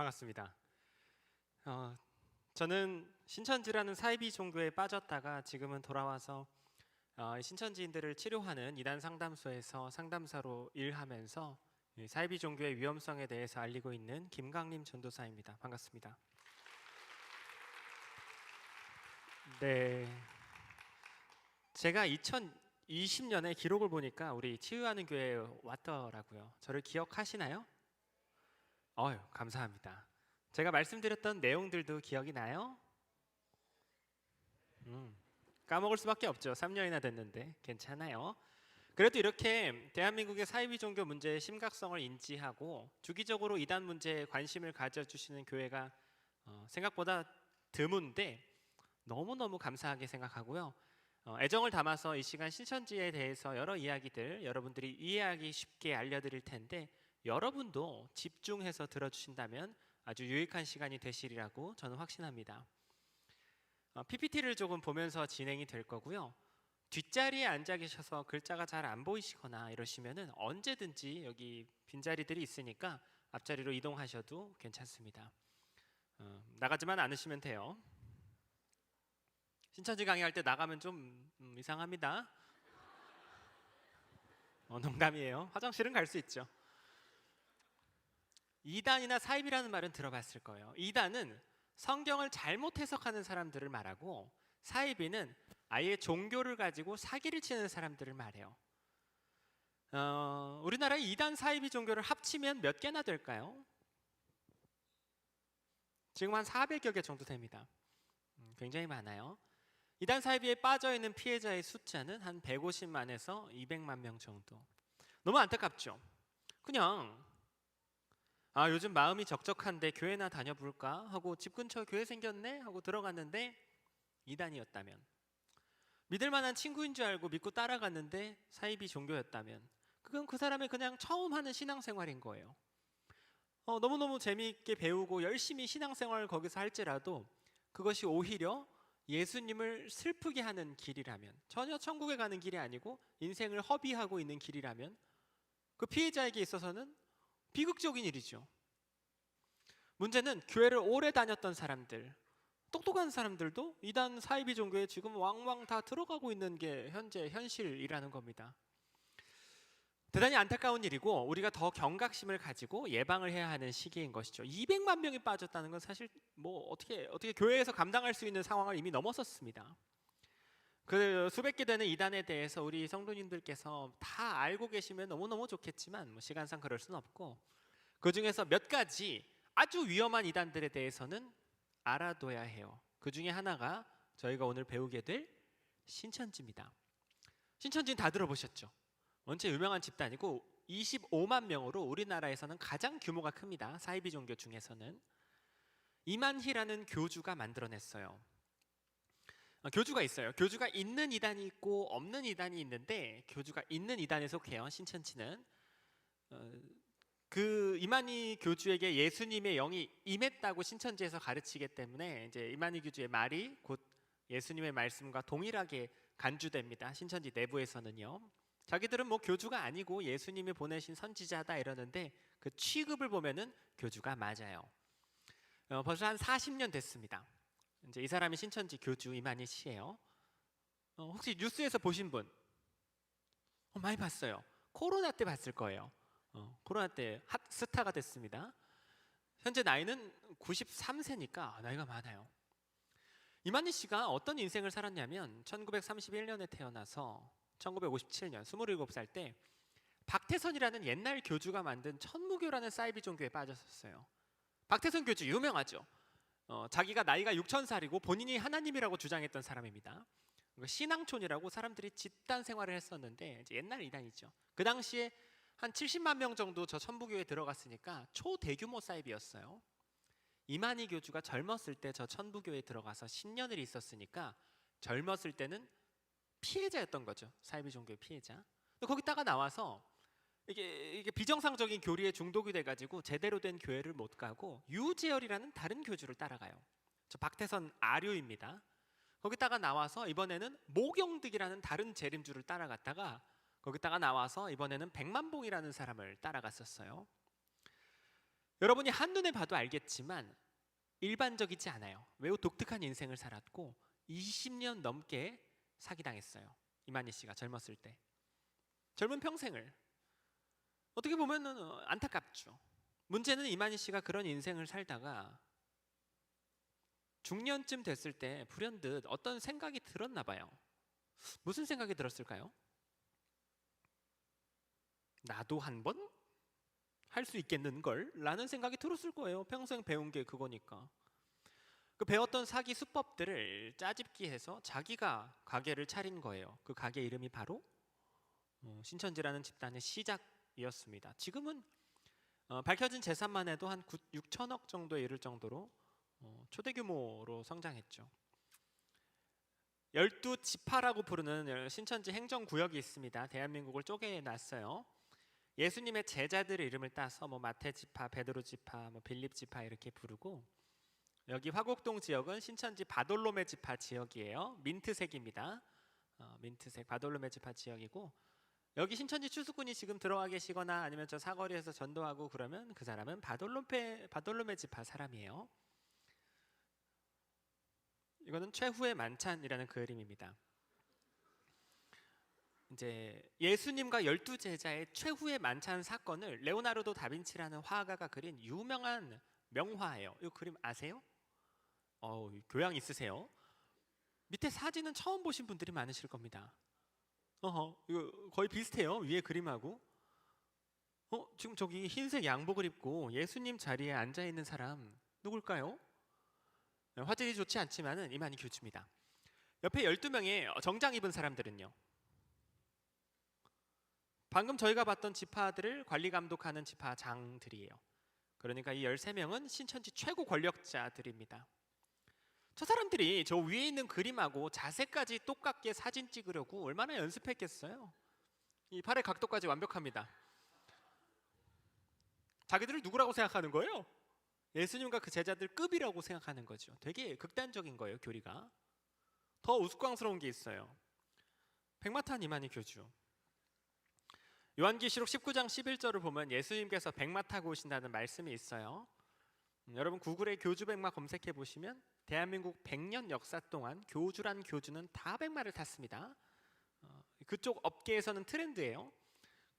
반갑습니다. 저는 신천지라는 사이비 종교에 빠졌다가 지금은 돌아와서 신천지인들을 치료하는 이단 상담소에서 상담사로 일하면서 이 사이비 종교의 위험성에 대해서 알리고 있는 김강림 전도사입니다. 반갑습니다. 네, 제가 2020년에 기록을 보니까 우리 치유하는 교회에 왔더라고요. 저를 기억하시나요? 감사합니다. 제가 말씀드렸던 내용들도 기억이 나요? 까먹을 수밖에 없죠. 3년이나 됐는데 괜찮아요. 그래도 이렇게 대한민국의 사이비 종교 문제의 심각성을 인지하고 주기적으로 이단 문제에 관심을 가져주시는 교회가 생각보다 드문데 너무너무 감사하게 생각하고요. 애정을 담아서 이 시간 신천지에 대해서 여러 이야기들 여러분들이 이해하기 쉽게 알려드릴 텐데 여러분도 집중해서 들어주신다면 아주 유익한 시간이 되시리라고 저는 확신합니다. PPT를 조금 보면서 진행이 될 거고요. 뒷자리에 앉아 계셔서 글자가 잘 안 보이시거나 이러시면은 언제든지 여기 빈자리들이 있으니까 앞자리로 이동하셔도 괜찮습니다. 나가지만 않으시면 돼요. 신천지 강의할 때 나가면 좀 이상합니다. 농담이에요. 화장실은 갈 수 있죠. 이단이나 사입이라는 말은 들어봤을 거예요. 이단은 성경을 잘못 해석하는 사람들을 말하고 사이비는 아예 종교를 가지고 사기를 치는 사람들을 말해요. 우리나라의 이단 사이비 종교를 합치면 몇 개나 될까요? 지금 한 400여 개 정도 됩니다. 굉장히 많아요. 이단 사이비에 빠져있는 피해자의 숫자는 한 150만에서 200만 명 정도. 너무 안타깝죠? 그냥 요즘 마음이 적적한데 교회나 다녀볼까 하고 집 근처 교회 생겼네 하고 들어갔는데 이단이었다면, 믿을 만한 친구인 줄 알고 믿고 따라갔는데 사이비 종교였다면 그건 그 사람의 그냥 처음 하는 신앙생활인 거예요. 너무너무 재미있게 배우고 열심히 신앙생활을 거기서 할지라도 그것이 오히려 예수님을 슬프게 하는 길이라면, 전혀 천국에 가는 길이 아니고 인생을 허비하고 있는 길이라면 그 피해자에게 있어서는 비극적인 일이죠. 문제는 교회를 오래 다녔던 사람들, 똑똑한 사람들도 이단 사이비 종교에 지금 왕왕 다 들어가고 있는 게 현재 현실이라는 겁니다. 대단히 안타까운 일이고 우리가 더 경각심을 가지고 예방을 해야 하는 시기인 것이죠. 200만 명이 빠졌다는 건 사실 어떻게 교회에서 감당할 수 있는 상황을 이미 넘어섰습니다. 그 수백 개 되는 이단에 대해서 우리 성도님들께서 다 알고 계시면 너무너무 좋겠지만 시간상 그럴 수는 없고, 그 중에서 몇 가지 아주 위험한 이단들에 대해서는 알아둬야 해요. 그 중에 하나가 저희가 오늘 배우게 될 신천지입니다. 신천지는 다 들어보셨죠? 원체 유명한 집단이고 25만 명으로 우리나라에서는 가장 규모가 큽니다. 사이비 종교 중에서는. 이만희라는 교주가 만들어냈어요. 교주가 있어요. 교주가 있는 이단이 있고 없는 이단이 있는데 교주가 있는 이단에 속해요. 신천지는. 그 이만희 교주에게 예수님의 영이 임했다고 신천지에서 가르치기 때문에 이제 이만희 교주의 말이 곧 예수님의 말씀과 동일하게 간주됩니다. 신천지 내부에서는요. 자기들은 교주가 아니고 예수님이 보내신 선지자다 이러는데 그 취급을 보면은 교주가 맞아요. 벌써 한 40년 됐습니다. 이제 이 사람이 신천지 교주 이만희 씨예요. 혹시 뉴스에서 보신 분? 많이 봤어요. 코로나 때 봤을 거예요. 코로나 때 핫 스타가 됐습니다. 현재 나이는 93세니까 나이가 많아요. 이만희 씨가 어떤 인생을 살았냐면 1931년에 태어나서 1957년 27살 때 박태선이라는 옛날 교주가 만든 천무교라는 사이비 종교에 빠졌었어요. 박태선 교주 유명하죠. 자기가 나이가 6,000살이고 본인이 하나님이라고 주장했던 사람입니다. 신앙촌이라고 사람들이 집단 생활을 했었는데 이제 옛날 이단이죠. 그 당시에 한 70만 명 정도 저 천부교에 들어갔으니까 초대규모 사이비였어요. 이만희 교주가 젊었을 때 저 천부교에 들어가서 10년을 있었으니까 젊었을 때는 피해자였던 거죠. 사이비 종교의 피해자. 거기다가 나와서 이게 비정상적인 교리에 중독이 돼가지고 제대로 된 교회를 못 가고 유재열이라는 다른 교주를 따라가요. 저 박태선 아류입니다. 거기다가 나와서 이번에는 모경득이라는 다른 재림주를 따라갔다가 거기다가 나와서 이번에는 백만봉이라는 사람을 따라갔었어요. 여러분이 한눈에 봐도 알겠지만 일반적이지 않아요. 매우 독특한 인생을 살았고 20년 넘게 사기당했어요. 이만희 씨가 젊었을 때. 젊은 평생을. 어떻게 보면 안타깝죠. 문제는 이만희 씨가 그런 인생을 살다가 중년쯤 됐을 때 불현듯 어떤 생각이 들었나 봐요. 무슨 생각이 들었을까요? 나도 한번 할 수 있겠는걸? 라는 생각이 들었을 거예요. 평생 배운 게 그거니까. 그 배웠던 사기 수법들을 짜집기해서 자기가 가게를 차린 거예요. 그 가게 이름이 바로 신천지라는 집단의 시작이었습니다. 지금은 밝혀진 재산만 해도 한 6천억 정도에 이를 정도로 초대 규모로 성장했죠. 12지파라고 부르는 신천지 행정구역이 있습니다. 대한민국을 쪼개놨어요. 예수님의 제자들의 이름을 따서 마태지파, 베드로지파, 빌립지파 이렇게 부르고, 여기 화곡동 지역은 신천지 바돌로메 지파 지역이에요. 민트색입니다. 민트색 바돌로메 지파 지역이고, 여기 신천지 추수꾼이 지금 들어와 계시거나 아니면 저 사거리에서 전도하고 그러면 그 사람은 바돌로메 지파 사람이에요. 이거는 최후의 만찬이라는 그림입니다. 이제 예수님과 12제자의 최후의 만찬 사건을 레오나르도 다빈치라는 화가가 그린 유명한 명화예요. 이 그림 아세요? 교양 있으세요? 밑에 사진은 처음 보신 분들이 많으실 겁니다. 이거 거의 비슷해요. 위에 그림하고. 지금 저기 흰색 양복을 입고 예수님 자리에 앉아 있는 사람 누굴까요? 화질이 좋지 않지만은 이만희 교주입니다. 옆에 12명의 정장 입은 사람들은요. 방금 저희가 봤던 지파들을 관리 감독하는 지파장들이에요. 그러니까 이 13명은 신천지 최고 권력자들입니다. 저 사람들이 저 위에 있는 그림하고 자세까지 똑같게 사진 찍으려고 얼마나 연습했겠어요. 이 팔의 각도까지 완벽합니다. 자기들을 누구라고 생각하는 거예요? 예수님과 그 제자들 급이라고 생각하는 거죠. 되게 극단적인 거예요, 교리가. 더 우스꽝스러운 게 있어요. 백마탄 이만희 교주. 요한계시록 19장 11절을 보면 예수님께서 백마 타고 오신다는 말씀이 있어요. 여러분 구글에 교주백마 검색해 보시면 대한민국 100년 역사 동안 교주란 교주는 다 백마를 탔습니다. 그쪽 업계에서는 트렌드예요.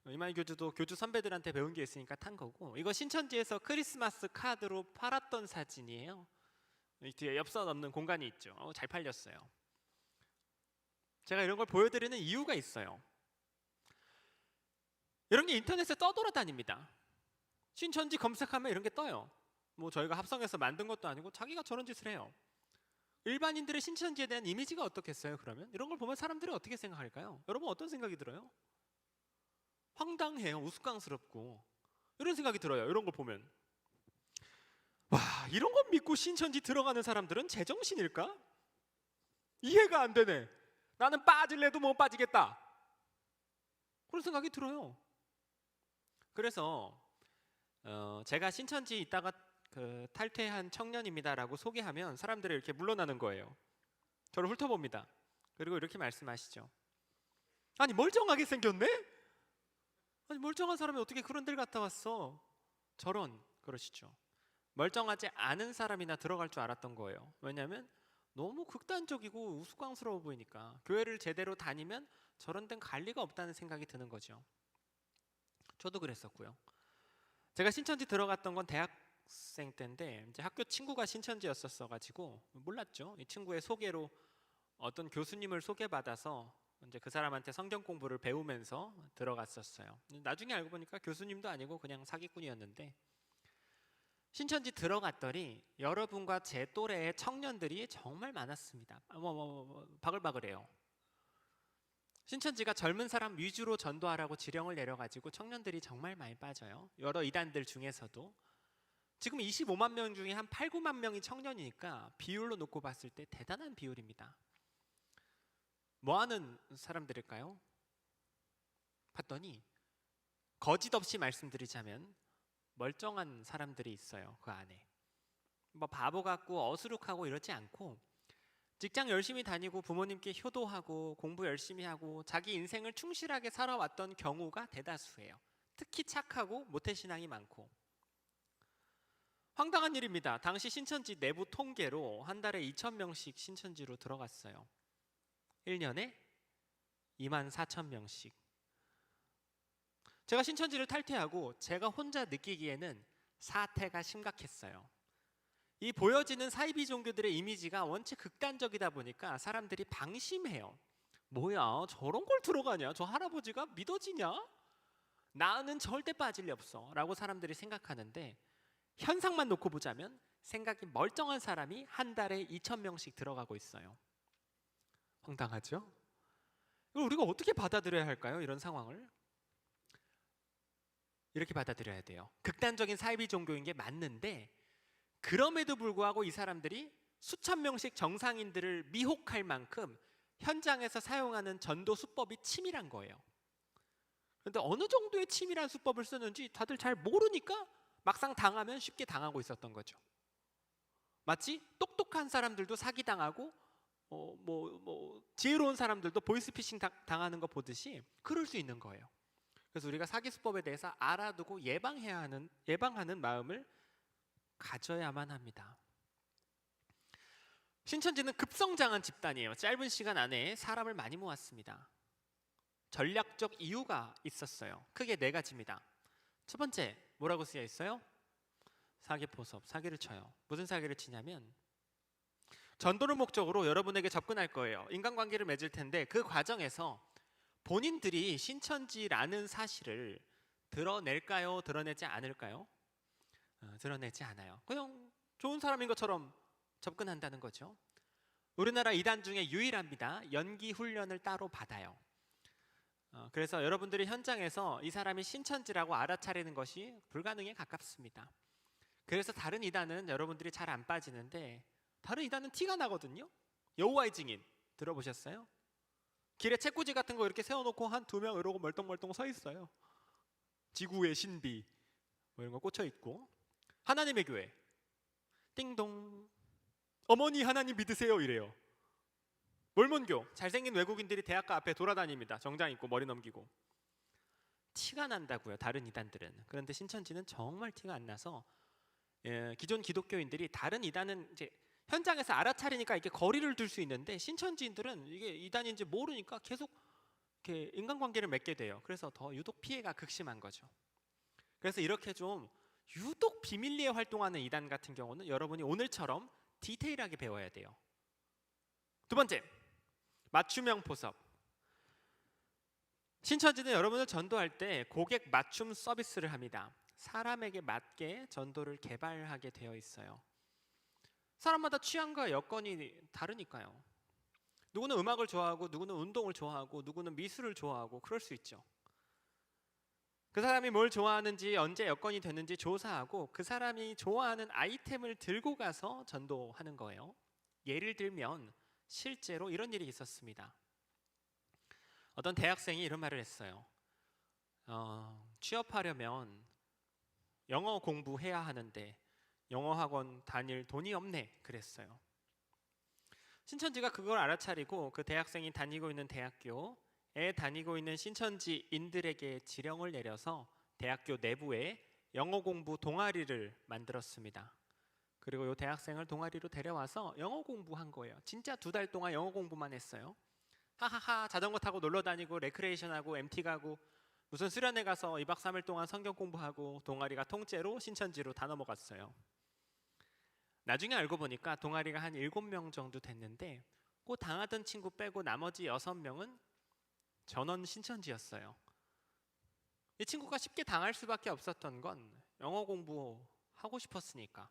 이만희 교주도 교주 선배들한테 배운 게 있으니까 탄 거고, 이거 신천지에서 크리스마스 카드로 팔았던 사진이에요. 이 뒤에 엽서 넣는 공간이 있죠. 잘 팔렸어요. 제가 이런 걸 보여드리는 이유가 있어요. 이런 게 인터넷에 떠돌아다닙니다. 신천지 검색하면 이런 게 떠요. 저희가 합성해서 만든 것도 아니고 자기가 저런 짓을 해요. 일반인들의 신천지에 대한 이미지가 어떻겠어요? 그러면 이런 걸 보면 사람들이 어떻게 생각할까요? 여러분 어떤 생각이 들어요? 황당해요. 우스꽝스럽고 이런 생각이 들어요. 이런 걸 보면 와, 이런 거 믿고 신천지 들어가는 사람들은 제정신일까? 이해가 안 되네. 나는 빠질래도 못 빠지겠다. 그런 생각이 들어요. 그래서 제가 신천지 있다가 탈퇴한 청년입니다라고 소개하면 사람들이 이렇게 물러나는 거예요. 저를 훑어봅니다. 그리고 이렇게 말씀하시죠. 아니 멀쩡하게 생겼네? 아니 멀쩡한 사람이 어떻게 그런 데를 갔다 왔어? 저런, 그러시죠. 멀쩡하지 않은 사람이나 들어갈 줄 알았던 거예요. 왜냐하면 너무 극단적이고 우스꽝스러워 보이니까. 교회를 제대로 다니면 저런 데는 갈 리가 없다는 생각이 드는 거죠. 저도 그랬었고요. 제가 신천지 들어갔던 건 대학생 때인데 이제 학교 친구가 신천지였었어가지고 몰랐죠. 이 친구의 소개로 어떤 교수님을 소개받아서 이제 그 사람한테 성경 공부를 배우면서 들어갔었어요. 나중에 알고 보니까 교수님도 아니고 그냥 사기꾼이었는데, 신천지 들어갔더니 여러분과 제 또래의 청년들이 정말 많았습니다. 바글바글해요. 신천지가 젊은 사람 위주로 전도하라고 지령을 내려가지고 청년들이 정말 많이 빠져요. 여러 이단들 중에서도. 지금 25만 명 중에 한 8, 9만 명이 청년이니까 비율로 놓고 봤을 때 대단한 비율입니다. 뭐 하는 사람들일까요? 봤더니 거짓 없이 말씀드리자면 멀쩡한 사람들이 있어요. 그 안에. 바보 같고 어수룩하고 이러지 않고 직장 열심히 다니고 부모님께 효도하고 공부 열심히 하고 자기 인생을 충실하게 살아왔던 경우가 대다수예요. 특히 착하고 모태신앙이 많고. 황당한 일입니다. 당시 신천지 내부 통계로 한 달에 2,000명씩 신천지로 들어갔어요. 1년에 24,000명씩. 제가 신천지를 탈퇴하고 제가 혼자 느끼기에는 사태가 심각했어요. 이 보여지는 사이비 종교들의 이미지가 원체 극단적이다 보니까 사람들이 방심해요. 뭐야, 저런 걸 들어가냐? 저 할아버지가 믿어지냐? 나는 절대 빠질 리 없어 라고 사람들이 생각하는데, 현상만 놓고 보자면 생각이 멀쩡한 사람이 한 달에 2,000명씩 들어가고 있어요. 황당하죠? 이걸 우리가 어떻게 받아들여야 할까요? 이런 상황을 이렇게 받아들여야 돼요. 극단적인 사이비 종교인 게 맞는데, 그럼에도 불구하고 이 사람들이 수천 명씩 정상인들을 미혹할 만큼 현장에서 사용하는 전도 수법이 치밀한 거예요. 그런데 어느 정도의 치밀한 수법을 쓰는지 다들 잘 모르니까 막상 당하면 쉽게 당하고 있었던 거죠. 마치 똑똑한 사람들도 사기당하고 지혜로운 사람들도 보이스피싱 당하는 거 보듯이 그럴 수 있는 거예요. 그래서 우리가 사기 수법에 대해서 알아두고 예방하는 마음을 가져야만 합니다. 신천지는 급성장한 집단이에요. 짧은 시간 안에 사람을 많이 모았습니다. 전략적 이유가 있었어요. 크게 4가지입니다. 첫 번째, 뭐라고 쓰여 있어요? 사기포섭, 사기를 쳐요. 무슨 사기를 치냐면 전도를 목적으로 여러분에게 접근할 거예요. 인간관계를 맺을 텐데 그 과정에서 본인들이 신천지라는 사실을 드러낼까요? 드러내지 않을까요? 드러내지 않아요. 그냥 좋은 사람인 것처럼 접근한다는 거죠. 우리나라 이단 중에 유일합니다. 연기 훈련을 따로 받아요. 그래서 여러분들이 현장에서 이 사람이 신천지라고 알아차리는 것이 불가능에 가깝습니다. 그래서 다른 이단은 여러분들이 잘 안 빠지는데, 다른 이단은 티가 나거든요. 여호와의 증인 들어보셨어요? 길에 책꽂이 같은 거 이렇게 세워놓고 한 2명 이러고 멀뚱멀뚱 서 있어요. 지구의 신비 뭐 이런 거 꽂혀 있고. 하나님의 교회 띵동, 어머니 하나님 믿으세요 이래요. 몰몬교, 잘생긴 외국인들이 대학가 앞에 돌아다닙니다. 정장 입고 머리 넘기고. 티가 난다고요, 다른 이단들은. 그런데 신천지는 정말 티가 안 나서 기존 기독교인들이 다른 이단은 이제 현장에서 알아차리니까 이렇게 거리를 둘 수 있는데, 신천지인들은 이게 이단인지 모르니까 계속 이렇게 인간관계를 맺게 돼요. 그래서 더 유독 피해가 극심한 거죠. 그래서 이렇게 좀 유독 비밀리에 활동하는 이단 같은 경우는 여러분이 오늘처럼 디테일하게 배워야 돼요. 두 번째, 맞춤형 포섭. 신천지는 여러분을 전도할 때 고객 맞춤 서비스를 합니다. 사람에게 맞게 전도를 개발하게 되어 있어요. 사람마다 취향과 여건이 다르니까요. 누구는 음악을 좋아하고, 누구는 운동을 좋아하고, 누구는 미술을 좋아하고, 그럴 수 있죠. 그 사람이 뭘 좋아하는지, 언제 여건이 되는지 조사하고 그 사람이 좋아하는 아이템을 들고 가서 전도하는 거예요. 예를 들면 실제로 이런 일이 있었습니다. 어떤 대학생이 이런 말을 했어요. 취업하려면 영어 공부해야 하는데 영어 학원 다닐 돈이 없네 그랬어요. 신천지가 그걸 알아차리고 그 대학생이 다니고 있는 대학교에 다니고 있는 신천지인들에게 지령을 내려서 대학교 내부에 영어 공부 동아리를 만들었습니다. 그리고 이 대학생을 동아리로 데려와서 영어 공부한 거예요. 진짜 2달 동안 영어 공부만 했어요. 하하하, 자전거 타고 놀러 다니고 레크레이션하고 MT 가고 무슨 수련회 가서 2박 3일 동안 성경 공부하고, 동아리가 통째로 신천지로 다 넘어갔어요. 나중에 알고 보니까 동아리가 한 7명 정도 됐는데, 그 당하던 친구 빼고 나머지 6명은 전원 신천지였어요. 이 친구가 쉽게 당할 수밖에 없었던 건 영어 공부하고 싶었으니까,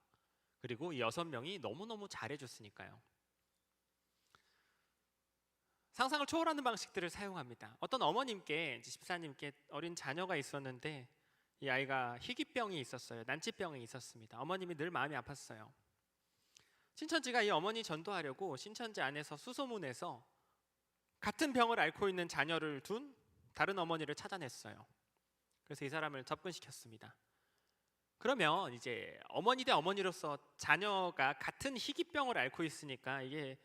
그리고 이 6명이 너무너무 잘해줬으니까요. 상상을 초월하는 방식들을 사용합니다. 어떤 어머님께, 집사님께 어린 자녀가 있었는데 이 아이가 희귀병이 있었어요. 난치병이 있었습니다. 어머님이 늘 마음이 아팠어요. 신천지가 이 어머니 전도하려고 신천지 안에서 수소문해서 같은 병을 앓고 있는 자녀를 둔 다른 어머니를 찾아냈어요. 그래서 이 사람을 접근시켰습니다. 그러면 이제 어머니 대 어머니로서 자녀가 같은 희귀병을 앓고 있으니까 이게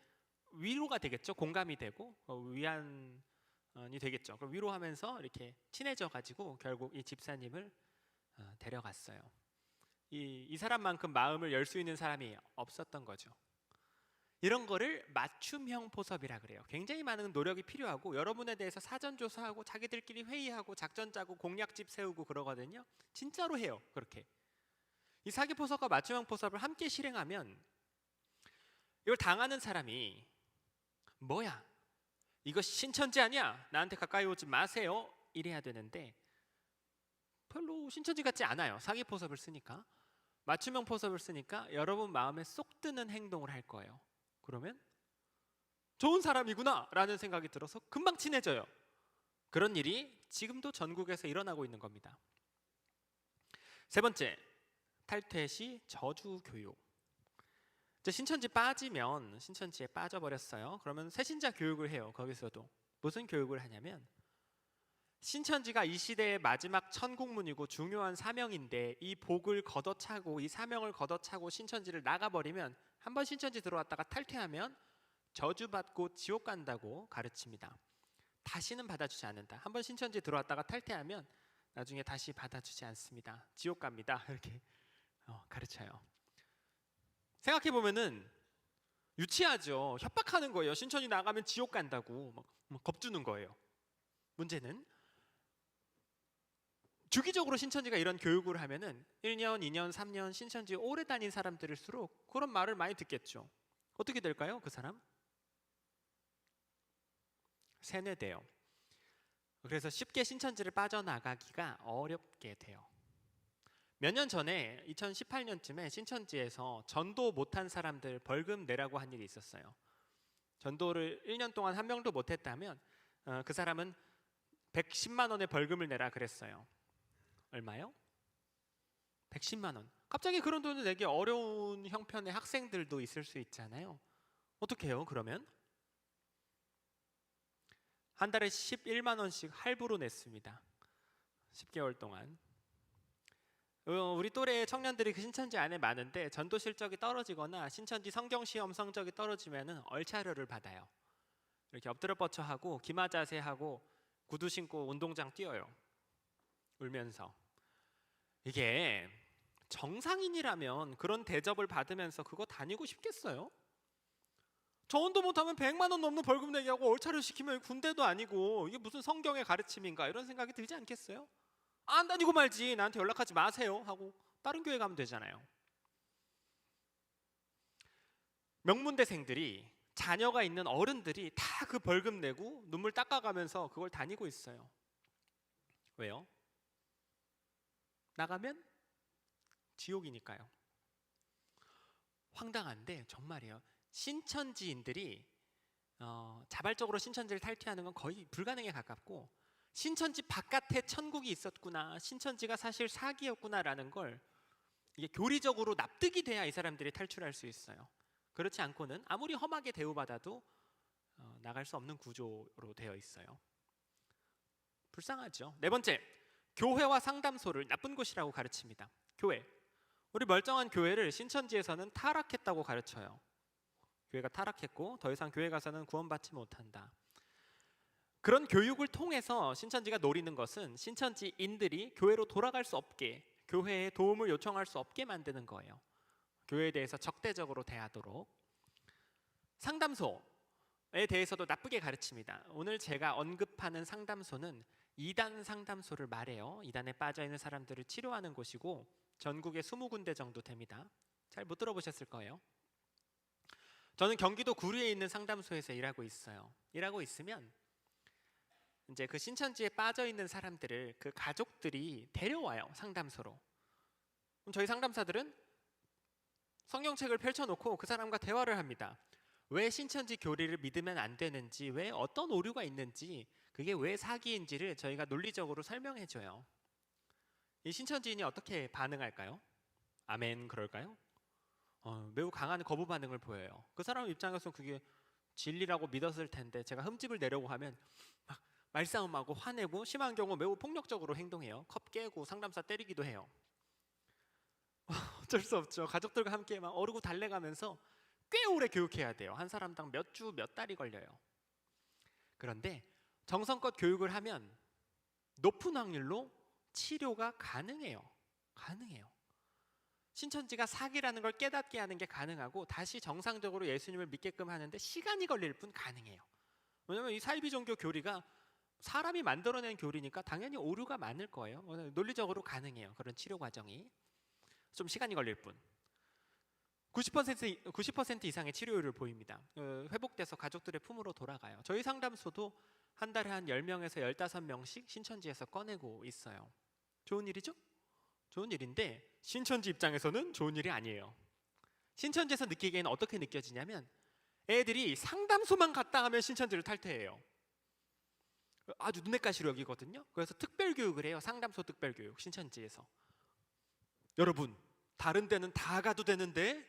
위로가 되겠죠. 공감이 되고 위안이 되겠죠. 그럼 위로하면서 이렇게 친해져 가지고 결국 이 집사님을 데려갔어요. 이 사람만큼 마음을 열 수 있는 사람이 없었던 거죠. 이런 거를 맞춤형 포섭이라 그래요. 굉장히 많은 노력이 필요하고 여러분에 대해서 사전 조사하고 자기들끼리 회의하고 작전 짜고 공략집 세우고 그러거든요. 진짜로 해요. 그렇게. 이 사기 포섭과 맞춤형 포섭을 함께 실행하면 이걸 당하는 사람이 뭐야? 이거 신천지 아니야? 나한테 가까이 오지 마세요. 이래야 되는데 별로 신천지 같지 않아요. 사기 포섭을 쓰니까. 맞춤형 포섭을 쓰니까 여러분 마음에 쏙 드는 행동을 할 거예요. 그러면 좋은 사람이구나 라는 생각이 들어서 금방 친해져요. 그런 일이 지금도 전국에서 일어나고 있는 겁니다. 세 번째, 탈퇴 시 저주 교육. 이제 신천지 빠지면 신천지에 빠져버렸어요. 그러면 새신자 교육을 해요. 거기서도 무슨 교육을 하냐면 신천지가 이 시대의 마지막 천국문이고 중요한 사명인데 이 복을 걷어차고 이 사명을 걷어차고 신천지를 나가버리면 한번 신천지 들어왔다가 탈퇴하면 저주받고 지옥 간다고 가르칩니다. 다시는 받아주지 않는다. 한번 신천지 들어왔다가 탈퇴하면 나중에 다시 받아주지 않습니다. 지옥 갑니다. 이렇게 가르쳐요. 생각해보면은 유치하죠. 협박하는 거예요. 신천지 나가면 지옥 간다고 막 겁주는 거예요. 문제는 주기적으로 신천지가 이런 교육을 하면은 1년, 2년, 3년 신천지 오래 다닌 사람들일수록 그런 말을 많이 듣겠죠. 어떻게 될까요? 그 사람? 세뇌돼요. 그래서 쉽게 신천지를 빠져나가기가 어렵게 돼요. 몇 년 전에 2018년쯤에 신천지에서 전도 못한 사람들 벌금 내라고 한 일이 있었어요. 전도를 1년 동안 한 명도 못했다면 그 사람은 110만 원의 벌금을 내라 그랬어요. 얼마요? 110만 원. 갑자기 그런 돈을 내기 어려운 형편의 학생들도 있을 수 있잖아요. 어떻게 해요? 그러면 한 달에 11만 원씩 할부로 냈습니다. 10개월 동안. 우리 또래 청년들이 그 신천지 안에 많은데 전도 실적이 떨어지거나 신천지 성경 시험 성적이 떨어지면은 얼차려를 받아요. 이렇게 엎드려 뻗쳐 하고 기마 자세하고 구두 신고 운동장 뛰어요. 울면서. 이게 정상인이라면 그런 대접을 받으면서 그거 다니고 싶겠어요? 전도 못하면 100만 원 넘는 벌금 내게 하고 얼차려 시키면 군대도 아니고 이게 무슨 성경의 가르침인가 이런 생각이 들지 않겠어요? 안 다니고 말지 나한테 연락하지 마세요 하고 다른 교회 가면 되잖아요. 명문대생들이 자녀가 있는 어른들이 다 그 벌금 내고 눈물 닦아가면서 그걸 다니고 있어요. 왜요? 나가면 지옥이니까요. 황당한데 정말이에요. 신천지인들이 자발적으로 신천지를 탈퇴하는 건 거의 불가능에 가깝고 신천지 바깥에 천국이 있었구나, 신천지가 사실 사기였구나라는 걸 이게 교리적으로 납득이 돼야 이 사람들이 탈출할 수 있어요. 그렇지 않고는 아무리 험하게 대우받아도 나갈 수 없는 구조로 되어 있어요. 불쌍하죠. 네 번째, 교회와 상담소를 나쁜 곳이라고 가르칩니다. 교회. 우리 멀쩡한 교회를 신천지에서는 타락했다고 가르쳐요. 교회가 타락했고 더 이상 교회 가서는 구원받지 못한다. 그런 교육을 통해서 신천지가 노리는 것은 신천지인들이 교회로 돌아갈 수 없게, 교회에 도움을 요청할 수 없게 만드는 거예요. 교회에 대해서 적대적으로 대하도록. 상담소에 대해서도 나쁘게 가르칩니다. 오늘 제가 언급하는 상담소는 이단 상담소를 말해요. 이단에 빠져있는 사람들을 치료하는 곳이고 전국에 20군데 정도 됩니다. 잘 못 들어보셨을 거예요. 저는 경기도 구리에 있는 상담소에서 일하고 있어요. 일하고 있으면 이제 그 신천지에 빠져 있는 사람들을 그 가족들이 데려와요. 상담소로. 그럼 저희 상담사들은 성경책을 펼쳐놓고 그 사람과 대화를 합니다. 왜 신천지 교리를 믿으면 안 되는지, 왜 어떤 오류가 있는지, 그게 왜 사기인지를 저희가 논리적으로 설명해줘요. 이 신천지인이 어떻게 반응할까요? 아멘 그럴까요? 매우 강한 거부 반응을 보여요. 그 사람 입장에서 그게 진리라고 믿었을 텐데 제가 흠집을 내려고 하면 막 말싸움하고 화내고 심한 경우 매우 폭력적으로 행동해요. 컵 깨고 상담사 때리기도 해요. 어쩔 수 없죠. 가족들과 함께 막 어르고 달래가면서 꽤 오래 교육해야 돼요. 한 사람당 몇 주, 몇 달이 걸려요. 그런데 정성껏 교육을 하면 높은 확률로 치료가 가능해요. 가능해요. 신천지가 사기라는 걸 깨닫게 하는 게 가능하고 다시 정상적으로 예수님을 믿게끔 하는데 시간이 걸릴 뿐 가능해요. 왜냐하면 이 사이비 종교 교리가 사람이 만들어낸 교리니까 당연히 오류가 많을 거예요. 논리적으로 가능해요. 그런 치료 과정이 좀 시간이 걸릴 뿐. 90% 이상의 치료율을 보입니다. 회복돼서 가족들의 품으로 돌아가요. 저희 상담소도 한 달에 한 10명에서 15명씩 신천지에서 꺼내고 있어요. 좋은 일이죠? 좋은 일인데 신천지 입장에서는 좋은 일이 아니에요. 신천지에서 느끼기에는 어떻게 느껴지냐면 애들이 상담소만 갔다 하면 신천지를 탈퇴해요. 아주 눈엣 가시로 여기거든요. 그래서 특별교육을 해요. 상담소 특별교육 신천지에서. 여러분 다른 데는 다 가도 되는데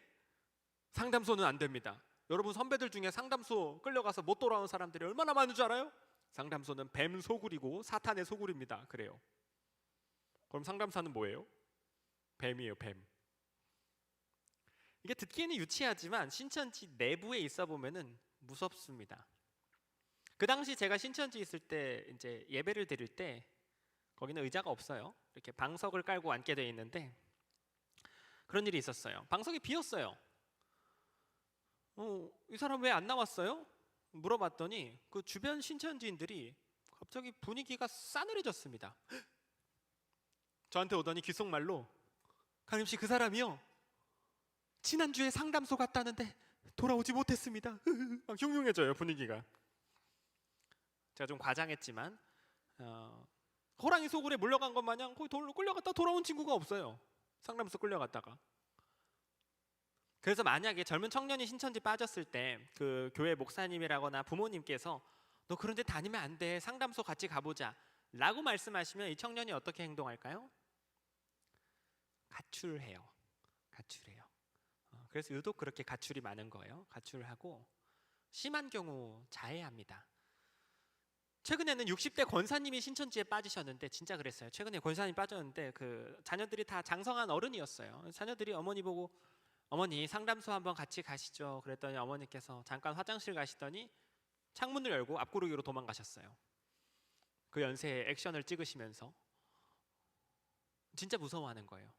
상담소는 안 됩니다. 여러분 선배들 중에 상담소 끌려가서 못 돌아온 사람들이 얼마나 많은 줄 알아요? 상담소는 뱀 소굴이고 사탄의 소굴입니다. 그래요. 그럼 상담사는 뭐예요? 뱀이에요. 뱀. 이게 듣기에는 유치하지만 신천지 내부에 있어 보면은 무섭습니다. 그 당시 제가 신천지 있을 때 이제 예배를 드릴 때 거기는 의자가 없어요. 이렇게 방석을 깔고 앉게 돼 있는데 그런 일이 있었어요. 방석이 비었어요. 이 사람 왜 안 나왔어요? 물어봤더니 그 주변 신천지인들이 갑자기 분위기가 싸늘해졌습니다. 저한테 오더니 귓속말로 강림씨 그 사람이요 지난주에 상담소 갔다는데 돌아오지 못했습니다. 막 흉흉해져요 분위기가. 제가 좀 과장했지만 호랑이 소굴에 물려간 것 마냥 거기 돌로 끌려갔다 돌아온 친구가 없어요. 상담소 끌려갔다가. 그래서 만약에 젊은 청년이 신천지 빠졌을 때 그 교회 목사님이라거나 부모님께서 너 그런 데 다니면 안 돼, 상담소 같이 가보자 라고 말씀하시면 이 청년이 어떻게 행동할까요? 가출해요. 가출해요. 그래서 유독 그렇게 가출이 많은 거예요. 가출하고 심한 경우 자해합니다. 최근에는 60대 권사님이 신천지에 빠지셨는데 진짜 그랬어요. 최근에 권사님 빠졌는데 그 자녀들이 다 장성한 어른이었어요. 자녀들이 어머니 보고 어머니 상담소 한번 같이 가시죠. 그랬더니 어머니께서 잠깐 화장실 가시더니 창문을 열고 앞구르기로 도망가셨어요. 그 연세에 액션을 찍으시면서 진짜 무서워하는 거예요.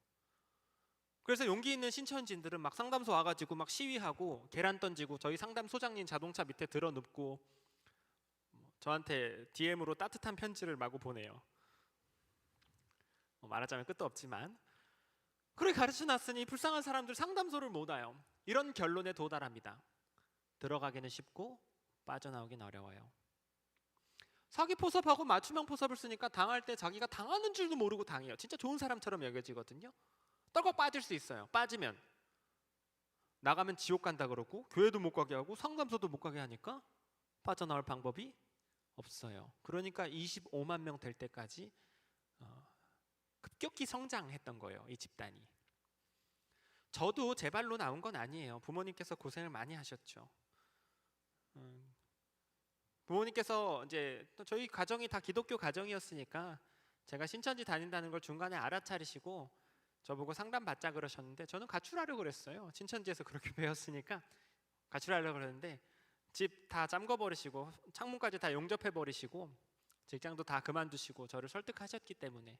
그래서 용기 있는 신천지인들은 막 상담소 와가지고 막 시위하고 계란 던지고 저희 상담소장님 자동차 밑에 들어 눕고 저한테 DM으로 따뜻한 편지를 마구 보내요. 말하자면 끝도 없지만 그렇게 가르쳐놨으니 불쌍한 사람들 상담소를 못 와요. 이런 결론에 도달합니다. 들어가기는 쉽고 빠져나오긴 어려워요. 사기 포섭하고 맞춤형 포섭을 쓰니까 당할 때 자기가 당하는 줄도 모르고 당해요. 진짜 좋은 사람처럼 여겨지거든요. 떨컥 빠질 수 있어요. 빠지면 나가면 지옥 간다 그러고 교회도 못 가게 하고 상담소도 못 가게 하니까 빠져나올 방법이 없어요. 그러니까 25만 명 될 때까지 급격히 성장했던 거예요. 이 집단이. 저도 제 발로 나온 건 아니에요. 부모님께서 고생을 많이 하셨죠. 부모님께서 이제 저희 가정이 다 기독교 가정이었으니까 제가 신천지 다닌다는 걸 중간에 알아차리시고 저보고 상담 받자 그러셨는데 저는 가출하려고 그랬어요. 신천지에서 그렇게 배웠으니까 가출하려고 그랬는데 집 다 잠궈 버리시고 창문까지 다 용접해 버리시고 직장도 다 그만두시고 저를 설득하셨기 때문에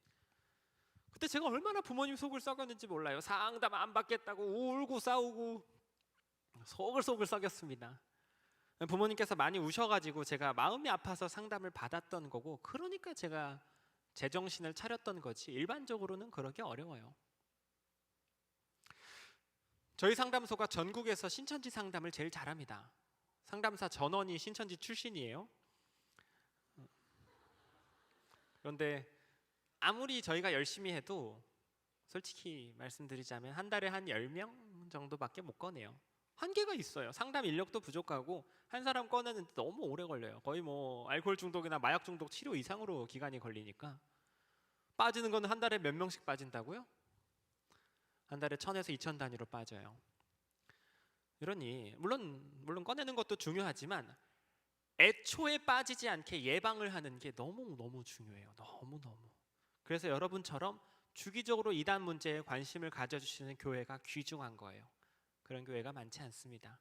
그때 제가 얼마나 부모님 속을 썩였는지 몰라요. 상담 안 받겠다고 울고 싸우고 속을 썩였습니다. 부모님께서 많이 우셔가지고 제가 마음이 아파서 상담을 받았던 거고 그러니까 제가 제정신을 차렸던 거지 일반적으로는 그러기 어려워요. 저희 상담소가 전국에서 신천지 상담을 제일 잘합니다. 상담사 전원이 신천지 출신이에요. 그런데 아무리 저희가 열심히 해도 솔직히 말씀드리자면 한 달에 한 10명 정도밖에 못 꺼내요. 한계가 있어요. 상담 인력도 부족하고 한 사람 꺼내는데 너무 오래 걸려요. 거의 뭐 알코올 중독이나 마약 중독 치료 이상으로 기간이 걸리니까. 빠지는 건 한 달에 몇 명씩 빠진다고요? 한 달에 1000에서 2000 단위로 빠져요. 이러니 물론 꺼내는 것도 중요하지만 애초에 빠지지 않게 예방을 하는 게 너무 중요해요. 너무. 그래서 여러분처럼 주기적으로 이단 문제에 관심을 가져주시는 교회가 귀중한 거예요. 그런 교회가 많지 않습니다.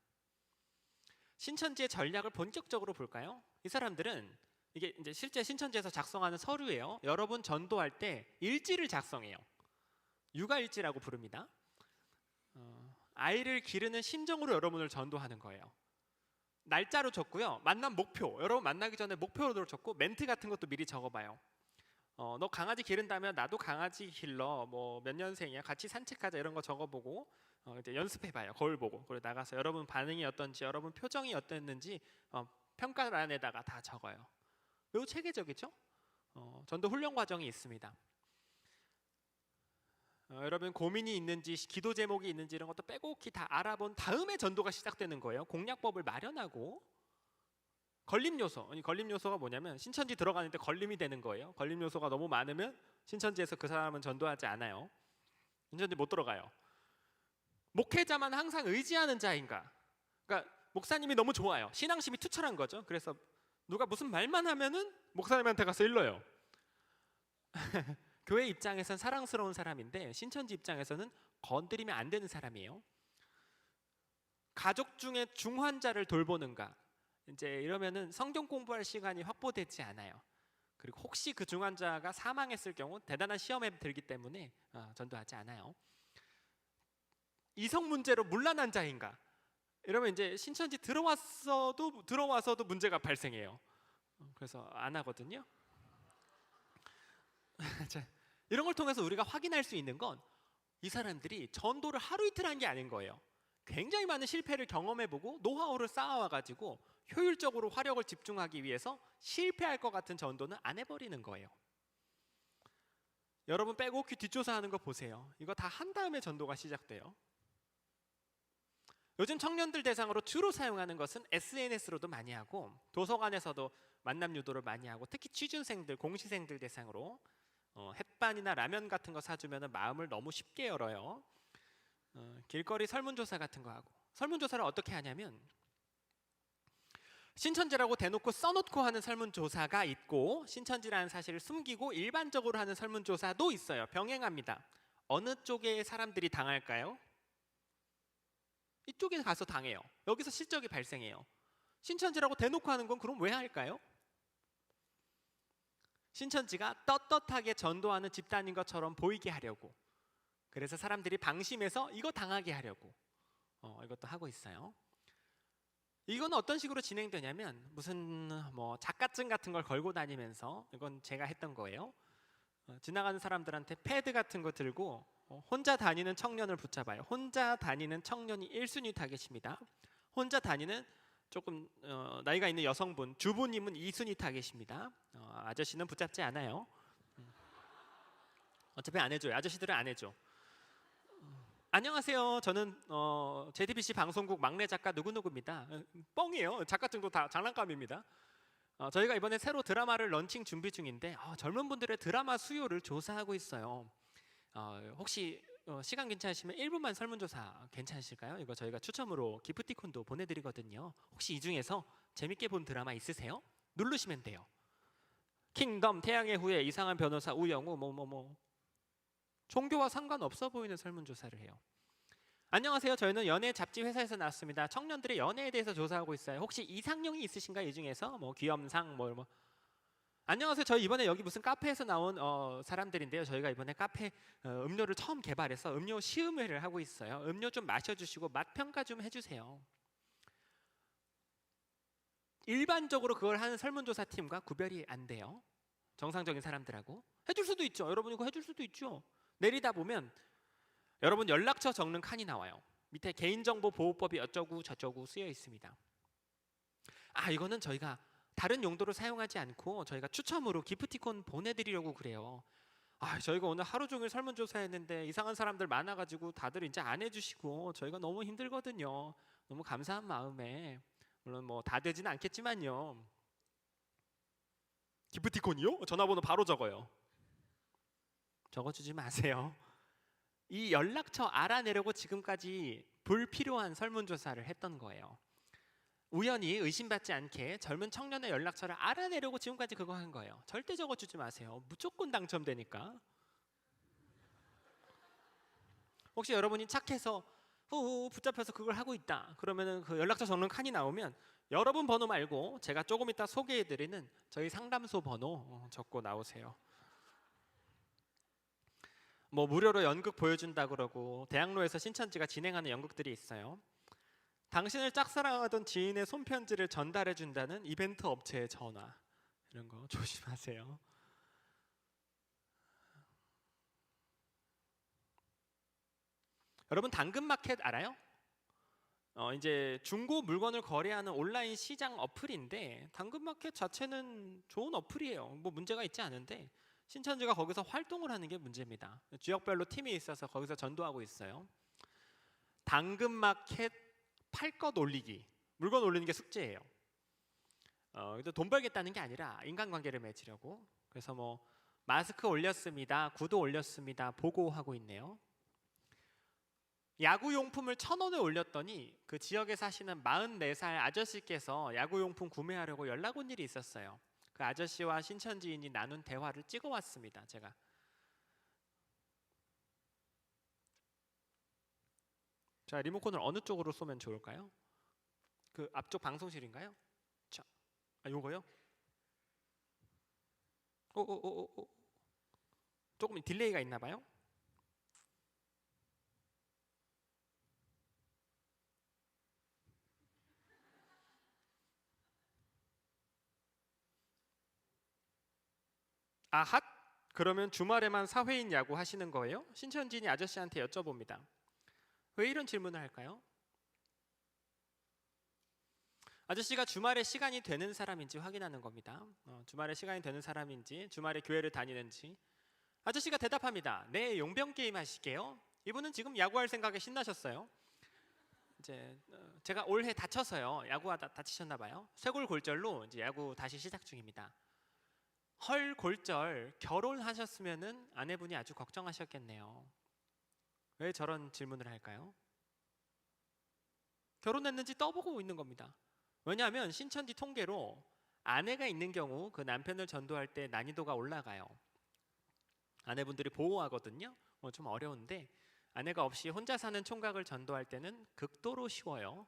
신천지의 전략을 본격적으로 볼까요? 이 사람들은 이게 이제 실제 신천지에서 작성하는 서류예요. 여러분 전도할 때 일지를 작성해요. 육아일지라고 부릅니다. 아이를 기르는 심정으로 여러분을 전도하는 거예요. 날짜로 적고요. 만남 목표, 여러분 만나기 전에 목표로 적고 멘트 같은 것도 미리 적어봐요. 너 강아지 기른다면 나도 강아지 길러. 뭐 몇 년생이야? 같이 산책하자. 이런 거 적어보고 이제 연습해봐요. 거울 보고. 그리고 나가서 여러분 반응이 어떤지, 여러분 표정이 어땠는지 평가란에다가 다 적어요. 매우 체계적이죠? 전도 훈련 과정이 있습니다. 여러분 고민이 있는지, 기도 제목이 있는지 이런 것도 빼곡히 다 알아본 다음에 전도가 시작되는 거예요. 공략법을 마련하고. 걸림 요소, 걸림 요소가 뭐냐면 신천지 들어가는데 걸림이 되는 거예요. 걸림 요소가 너무 많으면 신천지에서 그 사람은 전도하지 않아요. 신천지 못 들어가요. 목회자만 항상 의지하는 자인가? 그러니까 목사님이 너무 좋아요. 신앙심이 투철한 거죠. 그래서 누가 무슨 말만 하면은 목사님한테 가서 일러요. 교회 입장에선 사랑스러운 사람인데 신천지 입장에서는 건드리면 안 되는 사람이에요. 가족 중에 중환자를 돌보는가? 이제 이러면은 성경 공부할 시간이 확보되지 않아요. 그리고 혹시 그 중환자가 사망했을 경우 대단한 시험에 들기 때문에 전도하지 않아요. 이성 문제로 문란한 자인가? 이러면 이제 신천지 들어와서도 문제가 발생해요. 그래서 안 하거든요. 자, 이런 걸 통해서 우리가 확인할 수 있는 건 이 사람들이 전도를 하루 이틀 한 게 아닌 거예요. 굉장히 많은 실패를 경험해보고 노하우를 쌓아와가지고 효율적으로 화력을 집중하기 위해서 실패할 것 같은 전도는 안 해버리는 거예요. 여러분 빼곡히 뒷조사하는 거 보세요. 이거 다 한 다음에 전도가 시작돼요. 요즘 청년들 대상으로 주로 사용하는 것은 SNS로도 많이 하고 도서관에서도 만남 유도를 많이 하고 특히 취준생들, 공시생들 대상으로 햇반이나 라면 같은 거 사주면 마음을 너무 쉽게 열어요. 길거리 설문조사 같은 거 하고. 설문조사를 어떻게 하냐면 신천지라고 대놓고 써놓고 하는 설문조사가 있고 신천지라는 사실을 숨기고 일반적으로 하는 설문조사도 있어요. 병행합니다. 어느 쪽에 사람들이 당할까요? 이쪽에 가서 당해요. 여기서 실적이 발생해요. 신천지라고 대놓고 하는 건 그럼 왜 할까요? 신천지가 떳떳하게 전도하는 집단인 것처럼 보이게 하려고. 그래서 사람들이 방심해서 이거 당하게 하려고 이것도 하고 있어요. 이건 어떤 식으로 진행되냐면 무슨 뭐 작가증 같은 걸 걸고 다니면서, 이건 제가 했던 거예요. 지나가는 사람들한테 패드 같은 거 들고 혼자 다니는 청년을 붙잡아요. 혼자 다니는 청년이 1순위 타겟입니다. 혼자 다니는 조금 나이가 있는 여성분, 주부님은 2순위 타겟입니다. 아저씨는 붙잡지 않아요. 어차피 안 해줘요. 아저씨들은 안 해줘. 안녕하세요. 저는 JTBC 방송국 막내 작가 누구누구입니다. 뻥이에요. 작가증도 다 장난감입니다. 저희가 이번에 새로 드라마를 런칭 준비 중인데 젊은 분들의 드라마 수요를 조사하고 있어요. 혹시 시간 괜찮으시면 1분만 설문조사 괜찮으실까요? 이거 저희가 추첨으로 기프티콘도 보내드리거든요. 혹시 이 중에서 재밌게 본 드라마 있으세요? 누르시면 돼요. 킹덤, 태양의 후예, 이상한 변호사, 우영우 종교와 상관없어 보이는 설문조사를 해요. 안녕하세요. 저희는 연예 잡지 회사에서 나왔습니다. 청년들의 연애에 대해서 조사하고 있어요. 혹시 이상형이 있으신가요? 이 중에서 귀염상 안녕하세요. 저희 이번에 여기 무슨 카페에서 나온 사람들인데요. 저희가 이번에 카페 음료를 처음 개발해서 음료 시음회를 하고 있어요. 음료 좀 마셔주시고 맛 평가 좀 해주세요. 일반적으로 그걸 하는 설문조사 팀과 구별이 안 돼요. 정상적인 사람들하고. 해줄 수도 있죠. 여러분 이거 해줄 수도 있죠. 내리다 보면 여러분 연락처 적는 칸이 나와요. 밑에 개인정보보호법이 어쩌고 저쩌고 쓰여 있습니다. 이거는 저희가 다른 용도로 사용하지 않고 저희가 추첨으로 기프티콘 보내드리려고 그래요. 저희가 오늘 하루 종일 설문조사했는데 이상한 사람들 많아가지고 다들 이제 안 해주시고 저희가 너무 힘들거든요. 너무 감사한 마음에, 물론 다 되지는 않겠지만요. 기프티콘이요? 전화번호 바로 적어요. 적어주지 마세요. 이 연락처 알아내려고 지금까지 불필요한 설문조사를 했던 거예요. 우연히 의심받지 않게 젊은 청년의 연락처를 알아내려고 지금까지 그거 한 거예요. 절대 적어주지 마세요. 무조건 당첨되니까. 혹시 여러분이 착해서 붙잡혀서 그걸 하고 있다 그러면은 그 연락처 적는 칸이 나오면 여러분 번호 말고 제가 조금 이따 소개해드리는 저희 상담소 번호 적고 나오세요. 뭐 무료로 연극 보여준다 그러고 대학로에서 신천지가 진행하는 연극들이 있어요. 당신을 짝사랑하던 지인의 손편지를 전달해 준다는 이벤트 업체의 전화, 이런 거 조심하세요. 여러분 당근마켓 알아요? 이제 중고 물건을 거래하는 온라인 시장 어플인데 당근마켓 자체는 좋은 어플이에요. 뭐 문제가 있지 않은데 신천지가 거기서 활동을 하는 게 문제입니다. 지역별로 팀이 있어서 거기서 전도하고 있어요. 당근마켓 팔 것 올리기, 물건 올리는 게 숙제예요. 돈 벌겠다는 게 아니라 인간관계를 맺으려고. 그래서 뭐 마스크 올렸습니다, 구두 올렸습니다, 보고하고 있네요. 야구용품을 1,000원에 올렸더니 그 지역에 사시는 44살 아저씨께서 야구용품 구매하려고 연락 온 일이 있었어요. 그 아저씨와 신천지인이 나눈 대화를 찍어왔습니다. 제가. 자, 리모컨을 어느 쪽으로 쏘면 좋을까요? 그 앞쪽 방송실인가요? 자, 요거요? 오. 조금 딜레이가 있나 봐요. 아핫? 그러면 주말에만 사회인 야구 하시는 거예요? 신천지인이 아저씨한테 여쭤봅니다. 왜 이런 질문을 할까요? 아저씨가 주말에 시간이 되는 사람인지 확인하는 겁니다. 주말에 시간이 되는 사람인지, 주말에 교회를 다니는지. 아저씨가 대답합니다. 네, 용병 게임 하실게요. 이분은 지금 야구할 생각에 신나셨어요. 이제 제가 올해 다쳐서요. 야구하다 다치셨나 봐요. 쇄골골절로 이제 야구 다시 시작 중입니다. 헐 골절, 결혼하셨으면은 아내분이 아주 걱정하셨겠네요. 왜 저런 질문을 할까요? 결혼했는지 떠보고 있는 겁니다. 왜냐하면 신천지 통계로 아내가 있는 경우 그 남편을 전도할 때 난이도가 올라가요. 아내분들이 보호하거든요. 좀 어려운데 아내가 없이 혼자 사는 총각을 전도할 때는 극도로 쉬워요.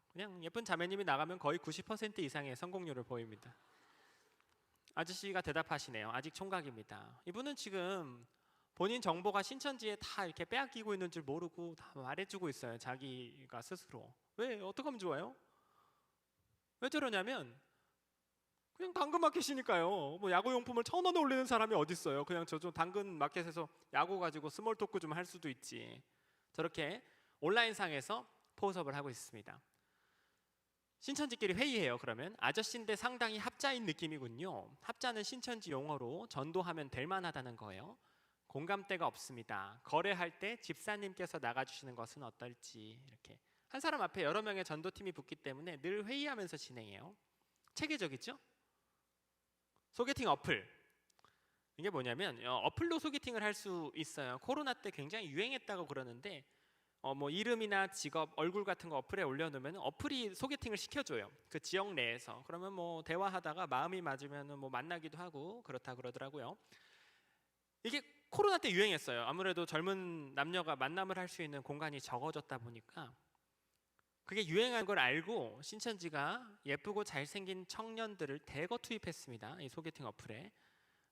그냥 예쁜 자매님이 나가면 거의 90% 이상의 성공률을 보입니다. 아저씨가 대답하시네요. 아직 총각입니다. 이분은 지금 본인 정보가 신천지에 다 이렇게 빼앗기고 있는 줄 모르고 다 말해주고 있어요. 자기가 스스로. 왜? 어떻게 하면 좋아요? 왜 저러냐면 그냥 당근마켓이니까요. 뭐 야구용품을 1,000원에 올리는 사람이 어디 있어요? 그냥 저 좀 당근마켓에서 야구 가지고 스몰 토크 좀 할 수도 있지. 저렇게 온라인상에서 포섭을 하고 있습니다. 신천지끼리 회의해요. 그러면 아저씨인데 상당히 합자인 느낌이군요. 합자는 신천지 용어로 전도하면 될 만하다는 거예요. 공감대가 없습니다. 거래할 때 집사님께서 나가주시는 것은 어떨지. 이렇게 한 사람 앞에 여러 명의 전도팀이 붙기 때문에 늘 회의하면서 진행해요. 체계적이죠? 소개팅 어플, 이게 뭐냐면 어플로 소개팅을 할 수 있어요. 코로나 때 굉장히 유행했다고 그러는데 뭐 이름이나 직업, 얼굴 같은 거 어플에 올려놓으면 어플이 소개팅을 시켜줘요. 그 지역 내에서. 그러면 뭐 대화하다가 마음이 맞으면 뭐 만나기도 하고 그렇다 그러더라고요. 이게 코로나 때 유행했어요. 아무래도 젊은 남녀가 만남을 할 수 있는 공간이 적어졌다 보니까 그게 유행한 걸 알고 신천지가 예쁘고 잘생긴 청년들을 대거 투입했습니다. 이 소개팅 어플에.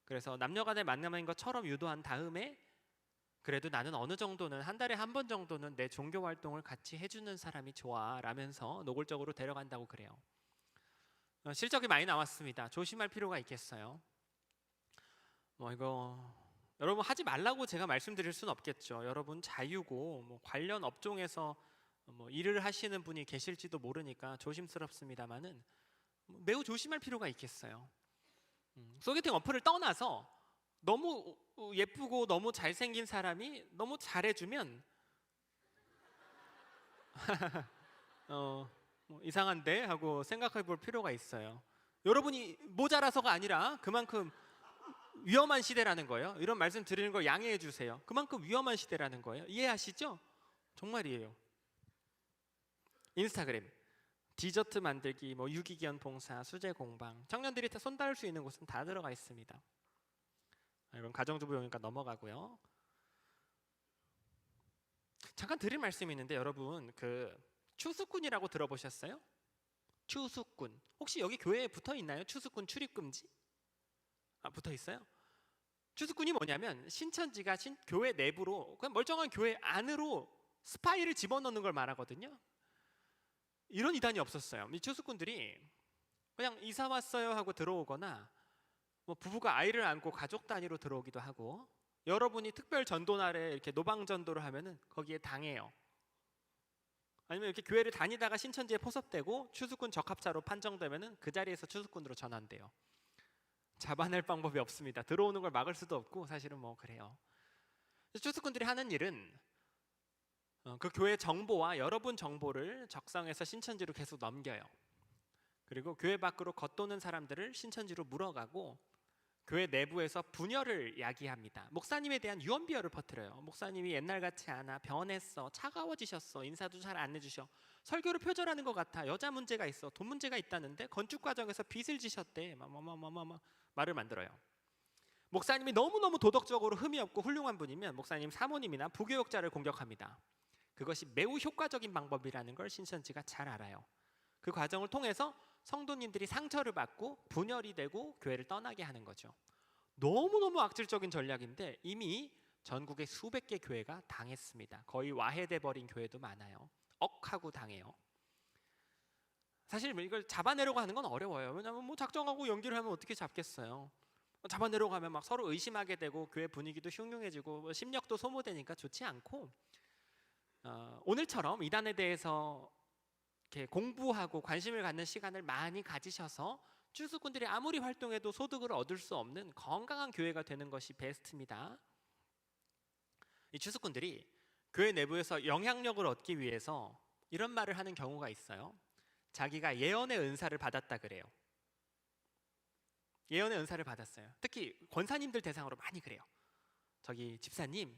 그래서 남녀 간의 만남인 것처럼 유도한 다음에 그래도 나는 어느 정도는 한 달에 한 번 정도는 내 종교 활동을 같이 해주는 사람이 좋아 라면서 노골적으로 데려간다고 그래요. 실적이 많이 나왔습니다. 조심할 필요가 있겠어요. 뭐 이거 여러분 하지 말라고 제가 말씀드릴 수는 없겠죠. 여러분 자유고 뭐 관련 업종에서 뭐 일을 하시는 분이 계실지도 모르니까 조심스럽습니다만은 매우 조심할 필요가 있겠어요. 소개팅 어플을 떠나서 너무 예쁘고 너무 잘생긴 사람이 너무 잘해주면 뭐 이상한데 하고 생각해 볼 필요가 있어요. 여러분이 모자라서가 아니라 그만큼 위험한 시대라는 거예요. 이런 말씀 드리는 걸 양해해 주세요. 그만큼 위험한 시대라는 거예요. 이해하시죠? 정말이에요. 인스타그램, 디저트 만들기, 뭐 유기견 봉사, 수제 공방, 청년들이 다 손 닿을 수 있는 곳은 다 들어가 있습니다. 이건 가정주부용이니까 넘어가고요. 잠깐 드릴 말씀이 있는데 여러분 그 추수꾼이라고 들어보셨어요? 추수꾼. 혹시 여기 교회에 붙어 있나요? 추수꾼 출입 금지? 붙어 있어요? 추수꾼이 뭐냐면 신천지가 교회 내부로 그냥 멀쩡한 교회 안으로 스파이를 집어넣는 걸 말하거든요. 이런 이단이 없었어요. 이 추수꾼들이 그냥 이사 왔어요 하고 들어오거나 뭐 부부가 아이를 안고 가족 단위로 들어오기도 하고, 여러분이 특별 전도날에 이렇게 노방 전도를 하면은 거기에 당해요. 아니면 이렇게 교회를 다니다가 신천지에 포섭되고 추수꾼 적합자로 판정되면은 그 자리에서 추수꾼으로 전환돼요. 잡아낼 방법이 없습니다. 들어오는 걸 막을 수도 없고 사실은 뭐 그래요. 추수꾼들이 하는 일은 그 교회 정보와 여러분 정보를 적성해서 신천지로 계속 넘겨요. 그리고 교회 밖으로 겉도는 사람들을 신천지로 물어가고 교회 내부에서 분열을 야기합니다. 목사님에 대한 유언비어를 퍼뜨려요. 목사님이 옛날 같지 않아, 변했어, 차가워지셨어, 인사도 잘 안 해주셔, 설교를 표절하는 것 같아, 여자 문제가 있어, 돈 문제가 있다는데 건축 과정에서 빚을 지셨대, 말을 만들어요. 목사님이 너무너무 도덕적으로 흠이 없고 훌륭한 분이면 목사님 사모님이나 부교역자를 공격합니다. 그것이 매우 효과적인 방법이라는 걸 신천지가 잘 알아요. 그 과정을 통해서 성도님들이 상처를 받고 분열이 되고 교회를 떠나게 하는 거죠. 너무너무 악질적인 전략인데 이미 전국의 수백 개 교회가 당했습니다. 거의 와해돼 버린 교회도 많아요. 억하고 당해요. 사실 이걸 잡아내려고 하는 건 어려워요. 왜냐하면 뭐 작정하고 연기를 하면 어떻게 잡겠어요. 잡아내려고 하면 막 서로 의심하게 되고 교회 분위기도 흉흉해지고 심력도 소모되니까 좋지 않고, 오늘처럼 이단에 대해서 이렇게 공부하고 관심을 갖는 시간을 많이 가지셔서 추수꾼들이 아무리 활동해도 소득을 얻을 수 없는 건강한 교회가 되는 것이 베스트입니다. 이 추수꾼들이 교회 내부에서 영향력을 얻기 위해서 이런 말을 하는 경우가 있어요. 자기가 예언의 은사를 받았다 그래요. 예언의 은사를 받았어요. 특히 권사님들 대상으로 많이 그래요. 저기 집사님,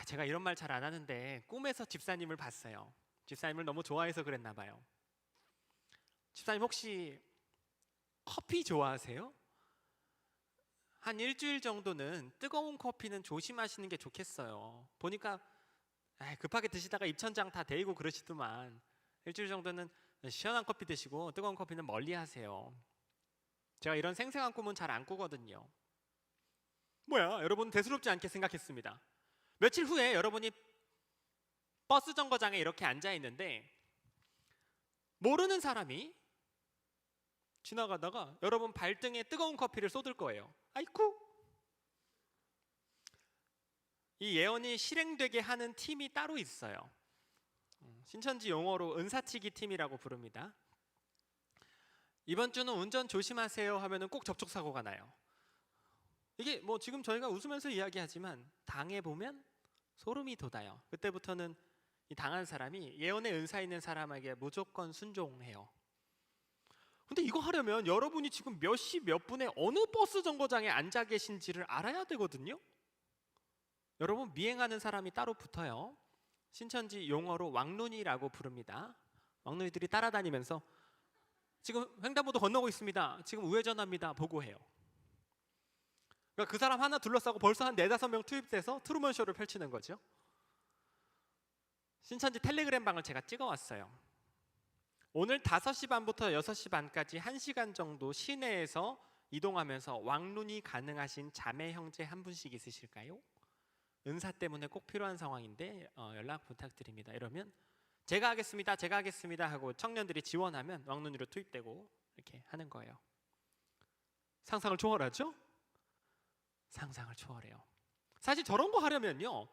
제가 이런 말 잘 안 하는데 꿈에서 집사님을 봤어요. 집사님을 너무 좋아해서 그랬나 봐요. 집사님 혹시 커피 좋아하세요? 한 일주일 정도는 뜨거운 커피는 조심하시는 게 좋겠어요. 보니까 급하게 드시다가 입천장 다 데이고 그러시더만, 일주일 정도는 시원한 커피 드시고 뜨거운 커피는 멀리 하세요. 제가 이런 생생한 꿈은 잘 안 꾸거든요. 뭐야, 여러분 대수롭지 않게 생각했습니다. 며칠 후에 여러분이 버스 정거장에 이렇게 앉아 있는데 모르는 사람이 지나가다가 여러분 발등에 뜨거운 커피를 쏟을 거예요. 아이쿠! 이 예언이 실행되게 하는 팀이 따로 있어요. 신천지 용어로 은사치기 팀이라고 부릅니다. 이번 주는 운전 조심하세요 하면은 꼭 접촉사고가 나요. 이게 뭐 지금 저희가 웃으면서 이야기하지만 당해보면 소름이 돋아요. 그때부터는 이 당한 사람이 예언의 은사 있는 사람에게 무조건 순종해요. 근데 이거 하려면 여러분이 지금 몇 시 몇 분에 어느 버스 정거장에 앉아 계신지를 알아야 되거든요. 여러분, 미행하는 사람이 따로 붙어요. 신천지 용어로 왕눈이라고 부릅니다. 왕눈이들이 따라다니면서 지금 횡단보도 건너고 있습니다, 지금 우회전합니다 보고해요. 그러니까 그 사람 하나 둘러싸고 벌써 한 4-5명 투입돼서 트루먼 쇼를 펼치는 거죠. 신천지 텔레그램 방을 제가 찍어왔어요. 오늘 5시 반부터 6시 반까지 1시간 정도 시내에서 이동하면서 왕눈이 가능하신 자매 형제 한 분씩 있으실까요? 은사 때문에 꼭 필요한 상황인데 연락 부탁드립니다. 이러면 제가 하겠습니다 하고 청년들이 지원하면 왕눈이로 투입되고 이렇게 하는 거예요. 상상을 초월하죠? 상상을 초월해요. 사실 저런 거 하려면요,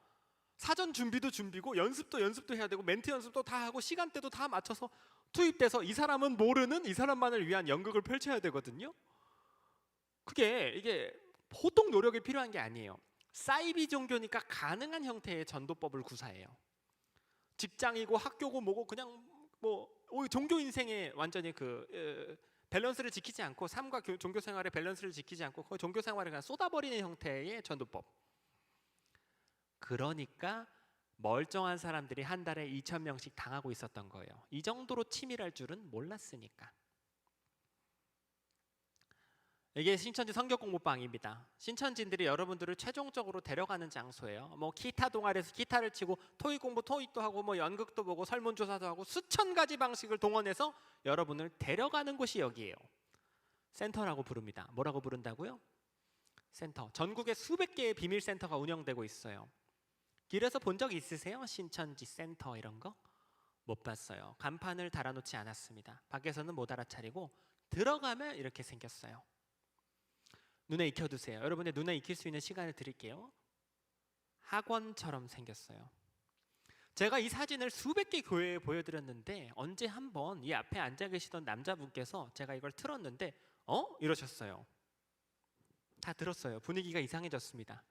사전 준비도 준비고 연습도 연습도 해야 되고 멘트 연습도 다 하고 시간대도 다 맞춰서 투입돼서 이 사람은 모르는 이 사람만을 위한 연극을 펼쳐야 되거든요. 이게 보통 노력이 필요한 게 아니에요. 사이비 종교니까 가능한 형태의 전도법을 구사해요. 직장이고 학교고 뭐고 그냥 뭐 종교 인생에 완전히 밸런스를 지키지 않고, 삶과 종교 생활의 밸런스를 지키지 않고 거의 종교 생활을 그냥 쏟아버리는 형태의 전도법. 그러니까 멀쩡한 사람들이 한 달에 2,000명씩 당하고 있었던 거예요. 이 정도로 치밀할 줄은 몰랐으니까. 이게 신천지 성격 공부방입니다. 신천지인들이 여러분들을 최종적으로 데려가는 장소예요. 뭐 기타 동아리에서 기타를 치고 토익 공부 토익도 하고 뭐 연극도 보고 설문조사도 하고 수천 가지 방식을 동원해서 여러분을 데려가는 곳이 여기예요. 센터라고 부릅니다. 뭐라고 부른다고요? 센터, 전국에 수백 개의 비밀 센터가 운영되고 있어요. 길에서 본 적 있으세요? 신천지 센터 이런 거? 못 봤어요. 간판을 달아놓지 않았습니다. 밖에서는 못 알아차리고 들어가면 이렇게 생겼어요. 눈에 익혀두세요. 여러분의 눈에 익힐 수 있는 시간을 드릴게요. 학원처럼 생겼어요. 제가 이 사진을 수백 개 교회에 보여드렸는데 언제 한번 이 앞에 앉아 계시던 남자분께서 제가 이걸 틀었는데 이러셨어요. 다 들었어요. 분위기가 이상해졌습니다.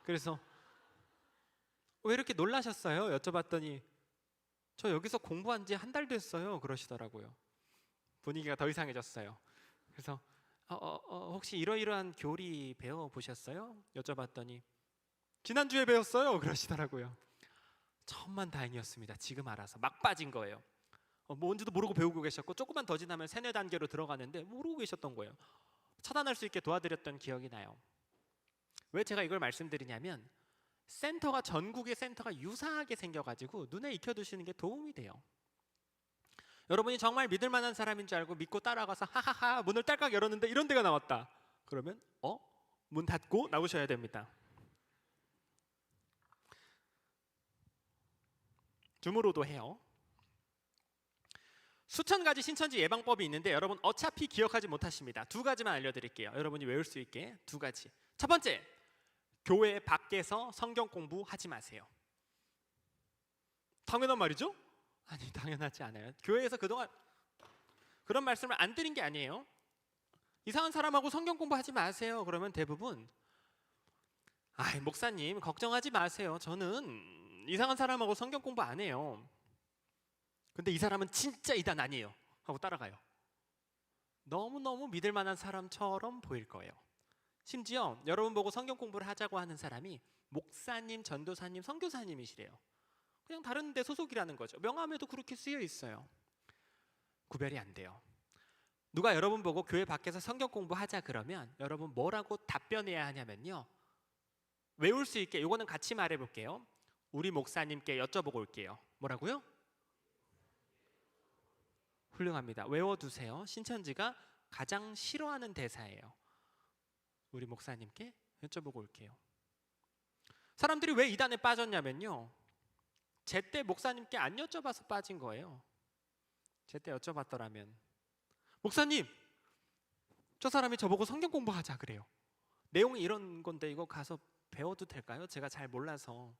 그래서 왜 이렇게 놀라셨어요? 여쭤봤더니 저 여기서 공부한 지 한 달 됐어요 그러시더라고요. 분위기가 더 이상해졌어요. 그래서 혹시 이러이러한 교리 배워보셨어요? 여쭤봤더니 지난주에 배웠어요 그러시더라고요. 천만다행이었습니다. 지금 알아서 막 빠진 거예요. 뭔지도 모르고 배우고 계셨고 조금만 더 지나면 세뇌 단계로 들어가는데 모르고 계셨던 거예요. 차단할 수 있게 도와드렸던 기억이 나요. 왜 제가 이걸 말씀드리냐면 센터가 전국의 센터가 유사하게 생겨가지고 눈에 익혀두시는 게 도움이 돼요. 여러분이 정말 믿을 만한 사람인 줄 알고 믿고 따라가서 하하하 문을 딸깍 열었는데 이런 데가 나왔다. 그러면 문 닫고 나오셔야 됩니다. 줌으로도 해요. 수천 가지 신천지 예방법이 있는데 여러분 어차피 기억하지 못하십니다. 두 가지만 알려드릴게요. 여러분이 외울 수 있게 두 가지. 첫 번째, 교회 밖에서 성경 공부하지 마세요. 당연한 말이죠? 아니 당연하지 않아요. 교회에서 그동안 그런 말씀을 안 드린 게 아니에요. 이상한 사람하고 성경 공부하지 마세요. 그러면 대부분 목사님 걱정하지 마세요. 저는 이상한 사람하고 성경 공부 안 해요. 근데 이 사람은 진짜 이단 아니에요 하고 따라가요. 너무너무 믿을 만한 사람처럼 보일 거예요. 심지어 여러분 보고 성경 공부를 하자고 하는 사람이 목사님, 전도사님, 선교사님이시래요. 그냥 다른 데 소속이라는 거죠. 명함에도 그렇게 쓰여 있어요. 구별이 안 돼요. 누가 여러분 보고 교회 밖에서 성경 공부하자 그러면 여러분 뭐라고 답변해야 하냐면요, 외울 수 있게 이거는 같이 말해 볼게요. 우리 목사님께 여쭤보고 올게요. 뭐라고요? 훌륭합니다. 외워두세요. 신천지가 가장 싫어하는 대사예요. 우리 목사님께 여쭤보고 올게요. 사람들이 왜 이단에 빠졌냐면요, 제때 목사님께 안 여쭤봐서 빠진 거예요. 제때 여쭤봤더라면 목사님, 저 사람이 저보고 성경 공부하자 그래요. 내용이 이런 건데 이거 가서 배워도 될까요? 제가 잘 몰라서.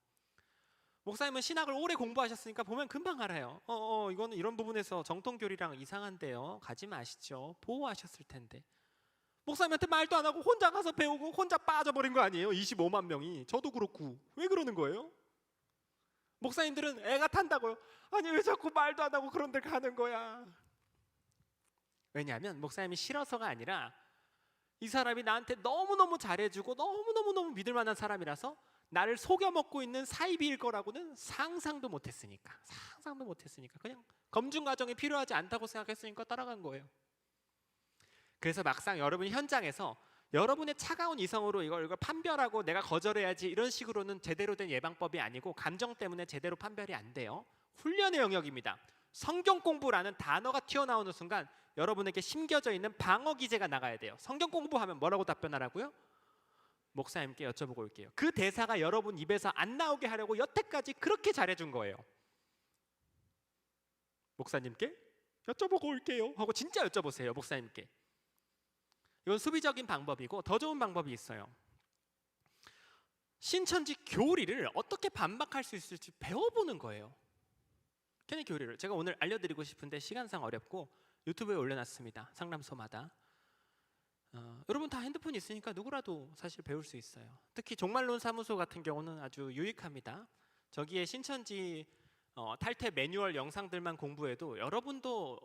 목사님은 신학을 오래 공부하셨으니까 보면 금방 알아요. 이거는 이런 부분에서 정통교리랑 이상한데요. 가지 마시죠. 보호하셨을 텐데. 목사님한테 말도 안 하고 혼자 가서 배우고 혼자 빠져버린 거 아니에요? 25만 명이. 저도 그렇고. 왜 그러는 거예요? 목사님들은 애가 탄다고요. 아니 왜 자꾸 말도 안 하고 그런 데 가는 거야? 왜냐하면 목사님이 싫어서가 아니라 이 사람이 나한테 너무너무 잘해주고 너무너무 믿을 만한 사람이라서 나를 속여먹고 있는 사이비일 거라고는 상상도 못했으니까. 그냥 검증 과정이 필요하지 않다고 생각했으니까 따라간 거예요. 그래서 막상 여러분 현장에서 여러분의 차가운 이성으로 이걸 판별하고 내가 거절해야지 이런 식으로는 제대로 된 예방법이 아니고 감정 때문에 제대로 판별이 안 돼요. 훈련의 영역입니다. 성경 공부라는 단어가 튀어나오는 순간 여러분에게 심겨져 있는 방어 기제가 나가야 돼요. 성경 공부하면 뭐라고 답변하라고요? 목사님께 여쭤보고 올게요. 그 대사가 여러분 입에서 안 나오게 하려고 여태까지 그렇게 잘해준 거예요. 목사님께 여쭤보고 올게요 하고 진짜 여쭤보세요. 목사님께. 이건 수비적인 방법이고 더 좋은 방법이 있어요. 신천지 교리를 어떻게 반박할 수 있을지 배워보는 거예요. 케네 교리를 제가 오늘 알려드리고 싶은데 시간상 어렵고 유튜브에 올려놨습니다. 상담소마다. 여러분 다 핸드폰 있으니까 누구라도 사실 배울 수 있어요. 특히 종말론 사무소 같은 경우는 아주 유익합니다. 저기에 신천지 탈퇴 매뉴얼 영상들만 공부해도 여러분도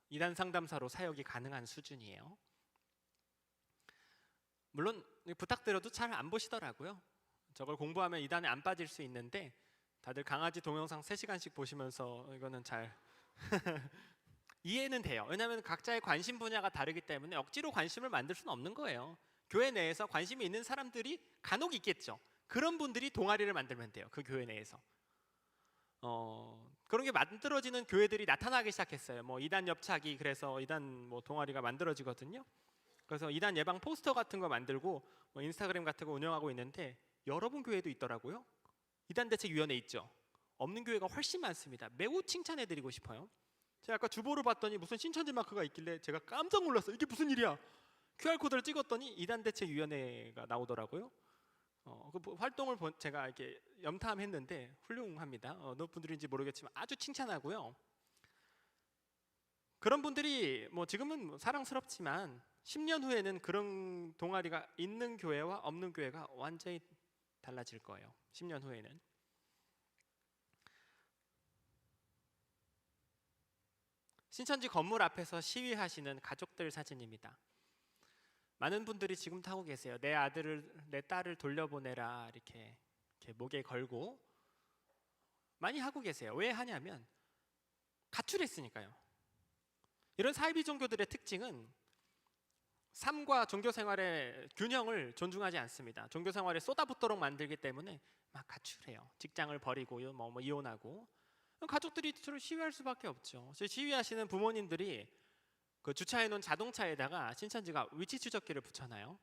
이단 상담사로 사역이 가능한 수준이에요. 물론 부탁드려도 잘 안 보시더라고요. 저걸 공부하면 이단에 안 빠질 수 있는데 다들 강아지 동영상 3시간씩 보시면서 이거는 잘 이해는 돼요. 왜냐하면 각자의 관심 분야가 다르기 때문에 억지로 관심을 만들 수는 없는 거예요. 교회 내에서 관심이 있는 사람들이 간혹 있겠죠. 그런 분들이 동아리를 만들면 돼요. 그 교회 내에서. 그런 게 만들어지는 교회들이 나타나기 시작했어요. 뭐 이단 옆차기, 그래서 이단 뭐 동아리가 만들어지거든요. 그래서 이단 예방 포스터 같은 거 만들고 뭐 인스타그램 같은 거 운영하고 있는데 여러분 교회도 있더라고요. 이단 대책위원회 있죠. 없는 교회가 훨씬 많습니다. 매우 칭찬해드리고 싶어요. 제가 아까 주보를 봤더니 무슨 신천지 마크가 있길래 제가 깜짝 놀랐어요. 이게 무슨 일이야? QR코드를 찍었더니 이단 대책위원회가 나오더라고요. 그 활동을 제가 이렇게 염탐했는데 훌륭합니다. 어느 분들인지 모르겠지만 아주 칭찬하고요. 그런 분들이 뭐 지금은 사랑스럽지만 10년 후에는 그런 동아리가 있는 교회와 없는 교회가 완전히 달라질 거예요. 10년 후에는. 신천지 건물 앞에서 시위하시는 가족들 사진입니다. 많은 분들이 지금 타고 계세요. 내 아들을, 내 딸을 돌려보내라 이렇게 목에 걸고 많이 하고 계세요. 왜 하냐면 가출했으니까요. 이런 사이비 종교들의 특징은 삶과 종교 생활의 균형을 존중하지 않습니다. 종교 생활에 쏟아붓도록 만들기 때문에 막 가출해요. 직장을 버리고 뭐 이혼하고. 가족들이 서로 시위할 수밖에 없죠. 시위하시는 부모님들이 그 주차해놓은 자동차에다가 신천지가 위치 추적기를 붙여놔요.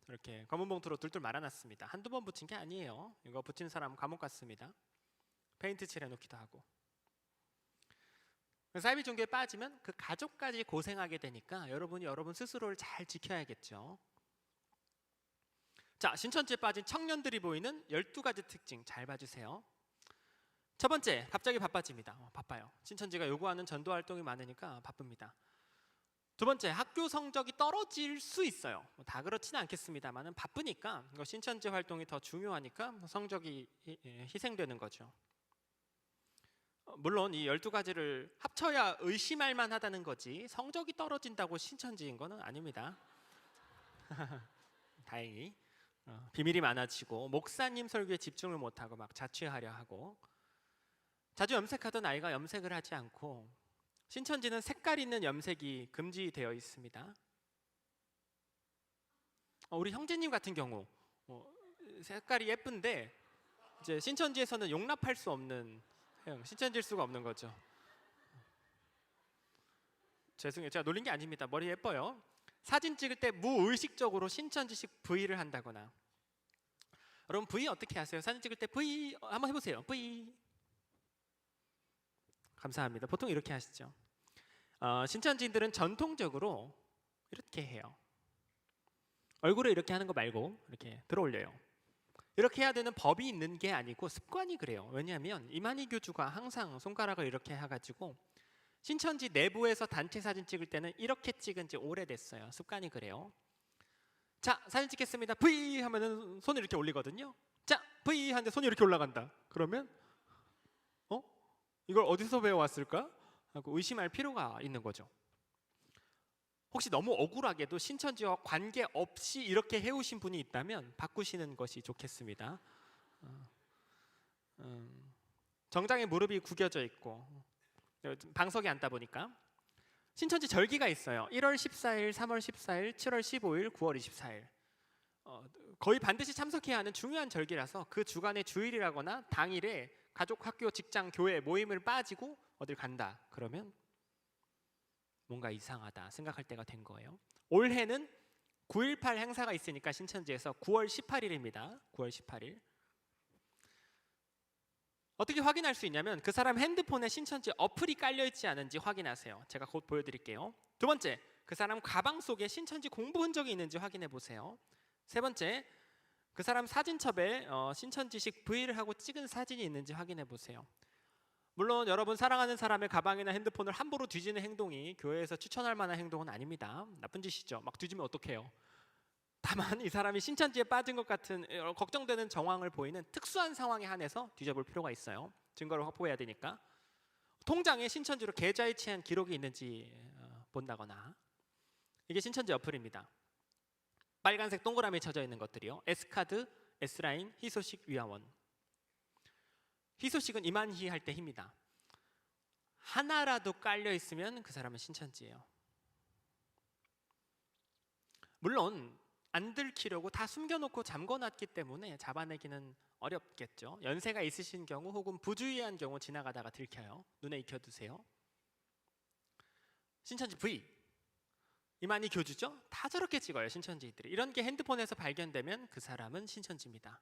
이렇게 검은 봉투로 둘둘 말아놨습니다. 한두 번 붙인 게 아니에요. 이거 붙인 사람 감옥 갔습니다. 페인트 칠해놓기도 하고. 사이비 종교에 빠지면 그 가족까지 고생하게 되니까 여러분이 여러분 스스로를 잘 지켜야겠죠. 자, 신천지에 빠진 청년들이 보이는 12가지 특징 잘 봐주세요. 첫 번째, 갑자기 바빠집니다. 바빠요. 신천지가 요구하는 전도 활동이 많으니까 바쁩니다. 두 번째, 학교 성적이 떨어질 수 있어요. 다 그렇지는 않겠습니다만 바쁘니까 신천지 활동이 더 중요하니까 성적이 희생되는 거죠. 물론 이 12가지를 합쳐야 의심할 만하다는 거지 성적이 떨어진다고 신천지인 거는 아닙니다. 다행히 비밀이 많아지고 목사님 설교에 집중을 못하고 막 자취하려 하고 자주 염색하던 아이가 염색을 하지 않고 신천지는 색깔 있는 염색이 금지되어 있습니다. 우리 형제님 같은 경우 색깔이 예쁜데 이제 신천지에서는 용납할 수 없는 신천지일 수가 없는 거죠. 죄송해요. 제가 놀린 게 아닙니다. 머리 예뻐요. 사진 찍을 때 무의식적으로 신천지식 V를 한다거나. 여러분 V 어떻게 하세요? 사진 찍을 때 V 한번 해보세요. V. 감사합니다. 보통 이렇게 하시죠. 신천지인들은 전통적으로 이렇게 해요. 얼굴에 이렇게 하는 거 말고 이렇게 들어 올려요. 이렇게 해야 되는 법이 있는 게 아니고 습관이 그래요. 왜냐하면 이만희 교주가 항상 손가락을 이렇게 해가지고 신천지 내부에서 단체 사진 찍을 때는 이렇게 찍은 지 오래됐어요. 습관이 그래요. 자, 사진 찍겠습니다. V 하면은 손을 이렇게 올리거든요. 자, V 하는데 손이 이렇게 올라간다. 그러면 이걸 어디서 배워왔을까? 하고 의심할 필요가 있는 거죠. 혹시 너무 억울하게도 신천지와 관계없이 이렇게 해오신 분이 있다면 바꾸시는 것이 좋겠습니다. 정장에 무릎이 구겨져 있고 방석에 앉다 보니까 신천지 절기가 있어요. 1월 14일, 3월 14일, 7월 15일, 9월 24일 거의 반드시 참석해야 하는 중요한 절기라서 그 주간의 주일이라거나 당일에 가족, 학교, 직장, 교회 모임을 빠지고 어딜 간다 그러면 뭔가 이상하다 생각할 때가 된 거예요. 올해는 9.18 행사가 있으니까 신천지에서 9월 18일입니다. 9월 18일. 어떻게 확인할 수 있냐면 그 사람 핸드폰에 신천지 어플이 깔려있지 않은지 확인하세요. 제가 곧 보여드릴게요. 두 번째, 그 사람 가방 속에 신천지 공부 흔적이 있는지 확인해 보세요. 세 번째, 그 사람 사진첩에 신천지식 V를 하고 찍은 사진이 있는지 확인해 보세요. 물론 여러분 사랑하는 사람의 가방이나 핸드폰을 함부로 뒤지는 행동이 교회에서 추천할 만한 행동은 아닙니다. 나쁜 짓이죠. 막 뒤지면 어떡해요. 다만 이 사람이 신천지에 빠진 것 같은 걱정되는 정황을 보이는 특수한 상황에 한해서 뒤져볼 필요가 있어요. 증거를 확보해야 되니까. 통장에 신천지로 계좌이체한 기록이 있는지 본다거나. 이게 신천지 어플입니다. 빨간색 동그라미 쳐져 있는 것들이요. S카드, S라인, 희소식, 위아원. 희소식은 이만희 할 때 희입니다. 하나라도 깔려 있으면 그 사람은 신천지예요. 물론 안 들키려고 다 숨겨놓고 잠궈놨기 때문에 잡아내기는 어렵겠죠. 연세가 있으신 경우 혹은 부주의한 경우 지나가다가 들켜요. 눈에 익혀두세요. 신천지 V. 이만희 교주죠? 다 저렇게 찍어요, 신천지들이. 이런 게 핸드폰에서 발견되면 그 사람은 신천지입니다.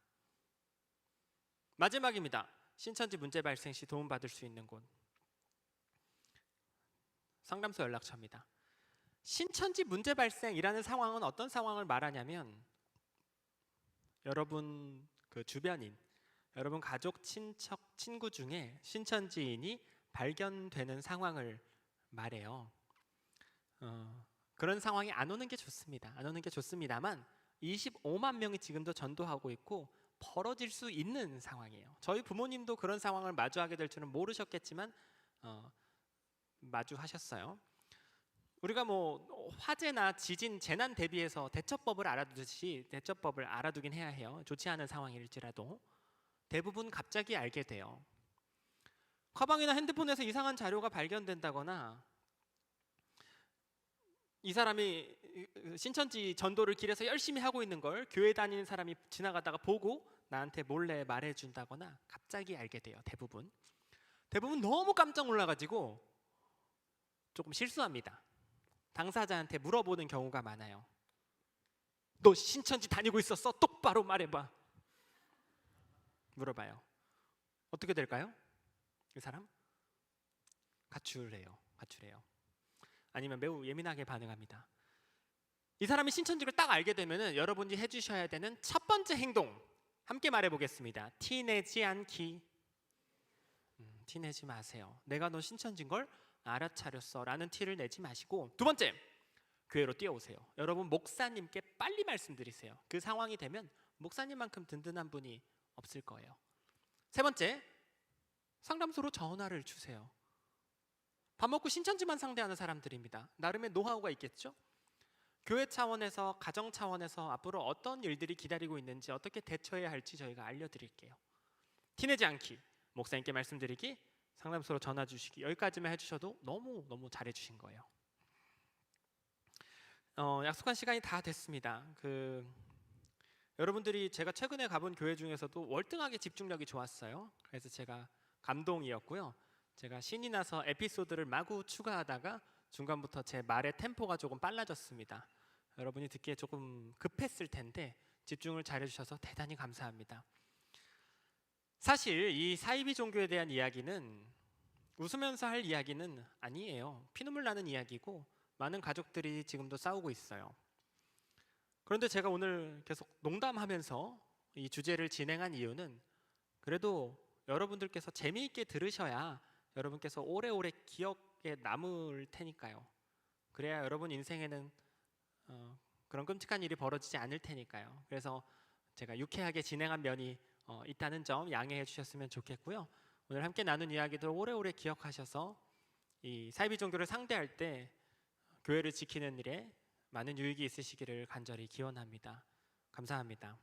마지막입니다. 신천지 문제 발생 시 도움받을 수 있는 곳. 상담소 연락처입니다. 신천지 문제 발생이라는 상황은 어떤 상황을 말하냐면 여러분 그 주변인, 여러분 가족, 친척, 친구 중에 신천지인이 발견되는 상황을 말해요. 그런 상황이 안 오는 게 좋습니다. 안 오는 게 좋습니다만 25만 명이 지금도 전도하고 있고 벌어질 수 있는 상황이에요. 저희 부모님도 그런 상황을 마주하게 될 줄은 모르셨겠지만 마주하셨어요. 우리가 뭐 화재나 지진, 재난 대비해서 대처법을 알아두듯이 대처법을 알아두긴 해야 해요. 좋지 않은 상황일지라도 대부분 갑자기 알게 돼요. 가방이나 핸드폰에서 이상한 자료가 발견된다거나 이 사람이 신천지 전도를 길에서 열심히 하고 있는 걸 교회 다니는 사람이 지나가다가 보고 나한테 몰래 말해준다거나 갑자기 알게 돼요. 대부분 너무 깜짝 놀라가지고 조금 실수합니다. 당사자한테 물어보는 경우가 많아요. 너 신천지 다니고 있었어? 똑바로 말해봐. 물어봐요. 어떻게 될까요? 이 사람? 가출해요. 아니면 매우 예민하게 반응합니다. 이 사람이 신천지를 딱 알게 되면은 여러분이 해주셔야 되는 첫 번째 행동 함께 말해보겠습니다. 티내지 않기. 티내지 마세요. 내가 너 신천지인 걸 알아차렸어 라는 티를 내지 마시고, 두 번째, 교회로 뛰어오세요. 여러분 목사님께 빨리 말씀드리세요. 그 상황이 되면 목사님만큼 든든한 분이 없을 거예요. 세 번째, 상담소로 전화를 주세요. 밥 먹고 신천지만 상대하는 사람들입니다. 나름의 노하우가 있겠죠? 교회 차원에서, 가정 차원에서 앞으로 어떤 일들이 기다리고 있는지, 어떻게 대처해야 할지 저희가 알려드릴게요. 티내지 않기, 목사님께 말씀드리기, 상담소로 전화 주시기, 여기까지만 해주셔도 너무 잘해주신 거예요. 약속한 시간이 다 됐습니다. 여러분들이 제가 최근에 가본 교회 중에서도 월등하게 집중력이 좋았어요. 그래서 제가 감동이었고요. 제가 신이 나서 에피소드를 마구 추가하다가 중간부터 제 말의 템포가 조금 빨라졌습니다. 여러분이 듣기에 조금 급했을 텐데 집중을 잘해주셔서 대단히 감사합니다. 사실 이 사이비 종교에 대한 이야기는 웃으면서 할 이야기는 아니에요. 피눈물 나는 이야기고 많은 가족들이 지금도 싸우고 있어요. 그런데 제가 오늘 계속 농담하면서 이 주제를 진행한 이유는 그래도 여러분들께서 재미있게 들으셔야 여러분께서 오래오래 기억에 남을 테니까요. 그래야 여러분 인생에는 그런 끔찍한 일이 벌어지지 않을 테니까요. 그래서 제가 유쾌하게 진행한 면이 있다는 점 양해해 주셨으면 좋겠고요. 오늘 함께 나눈 이야기들 오래오래 기억하셔서 이 사이비 종교를 상대할 때 교회를 지키는 일에 많은 유익이 있으시기를 간절히 기원합니다. 감사합니다.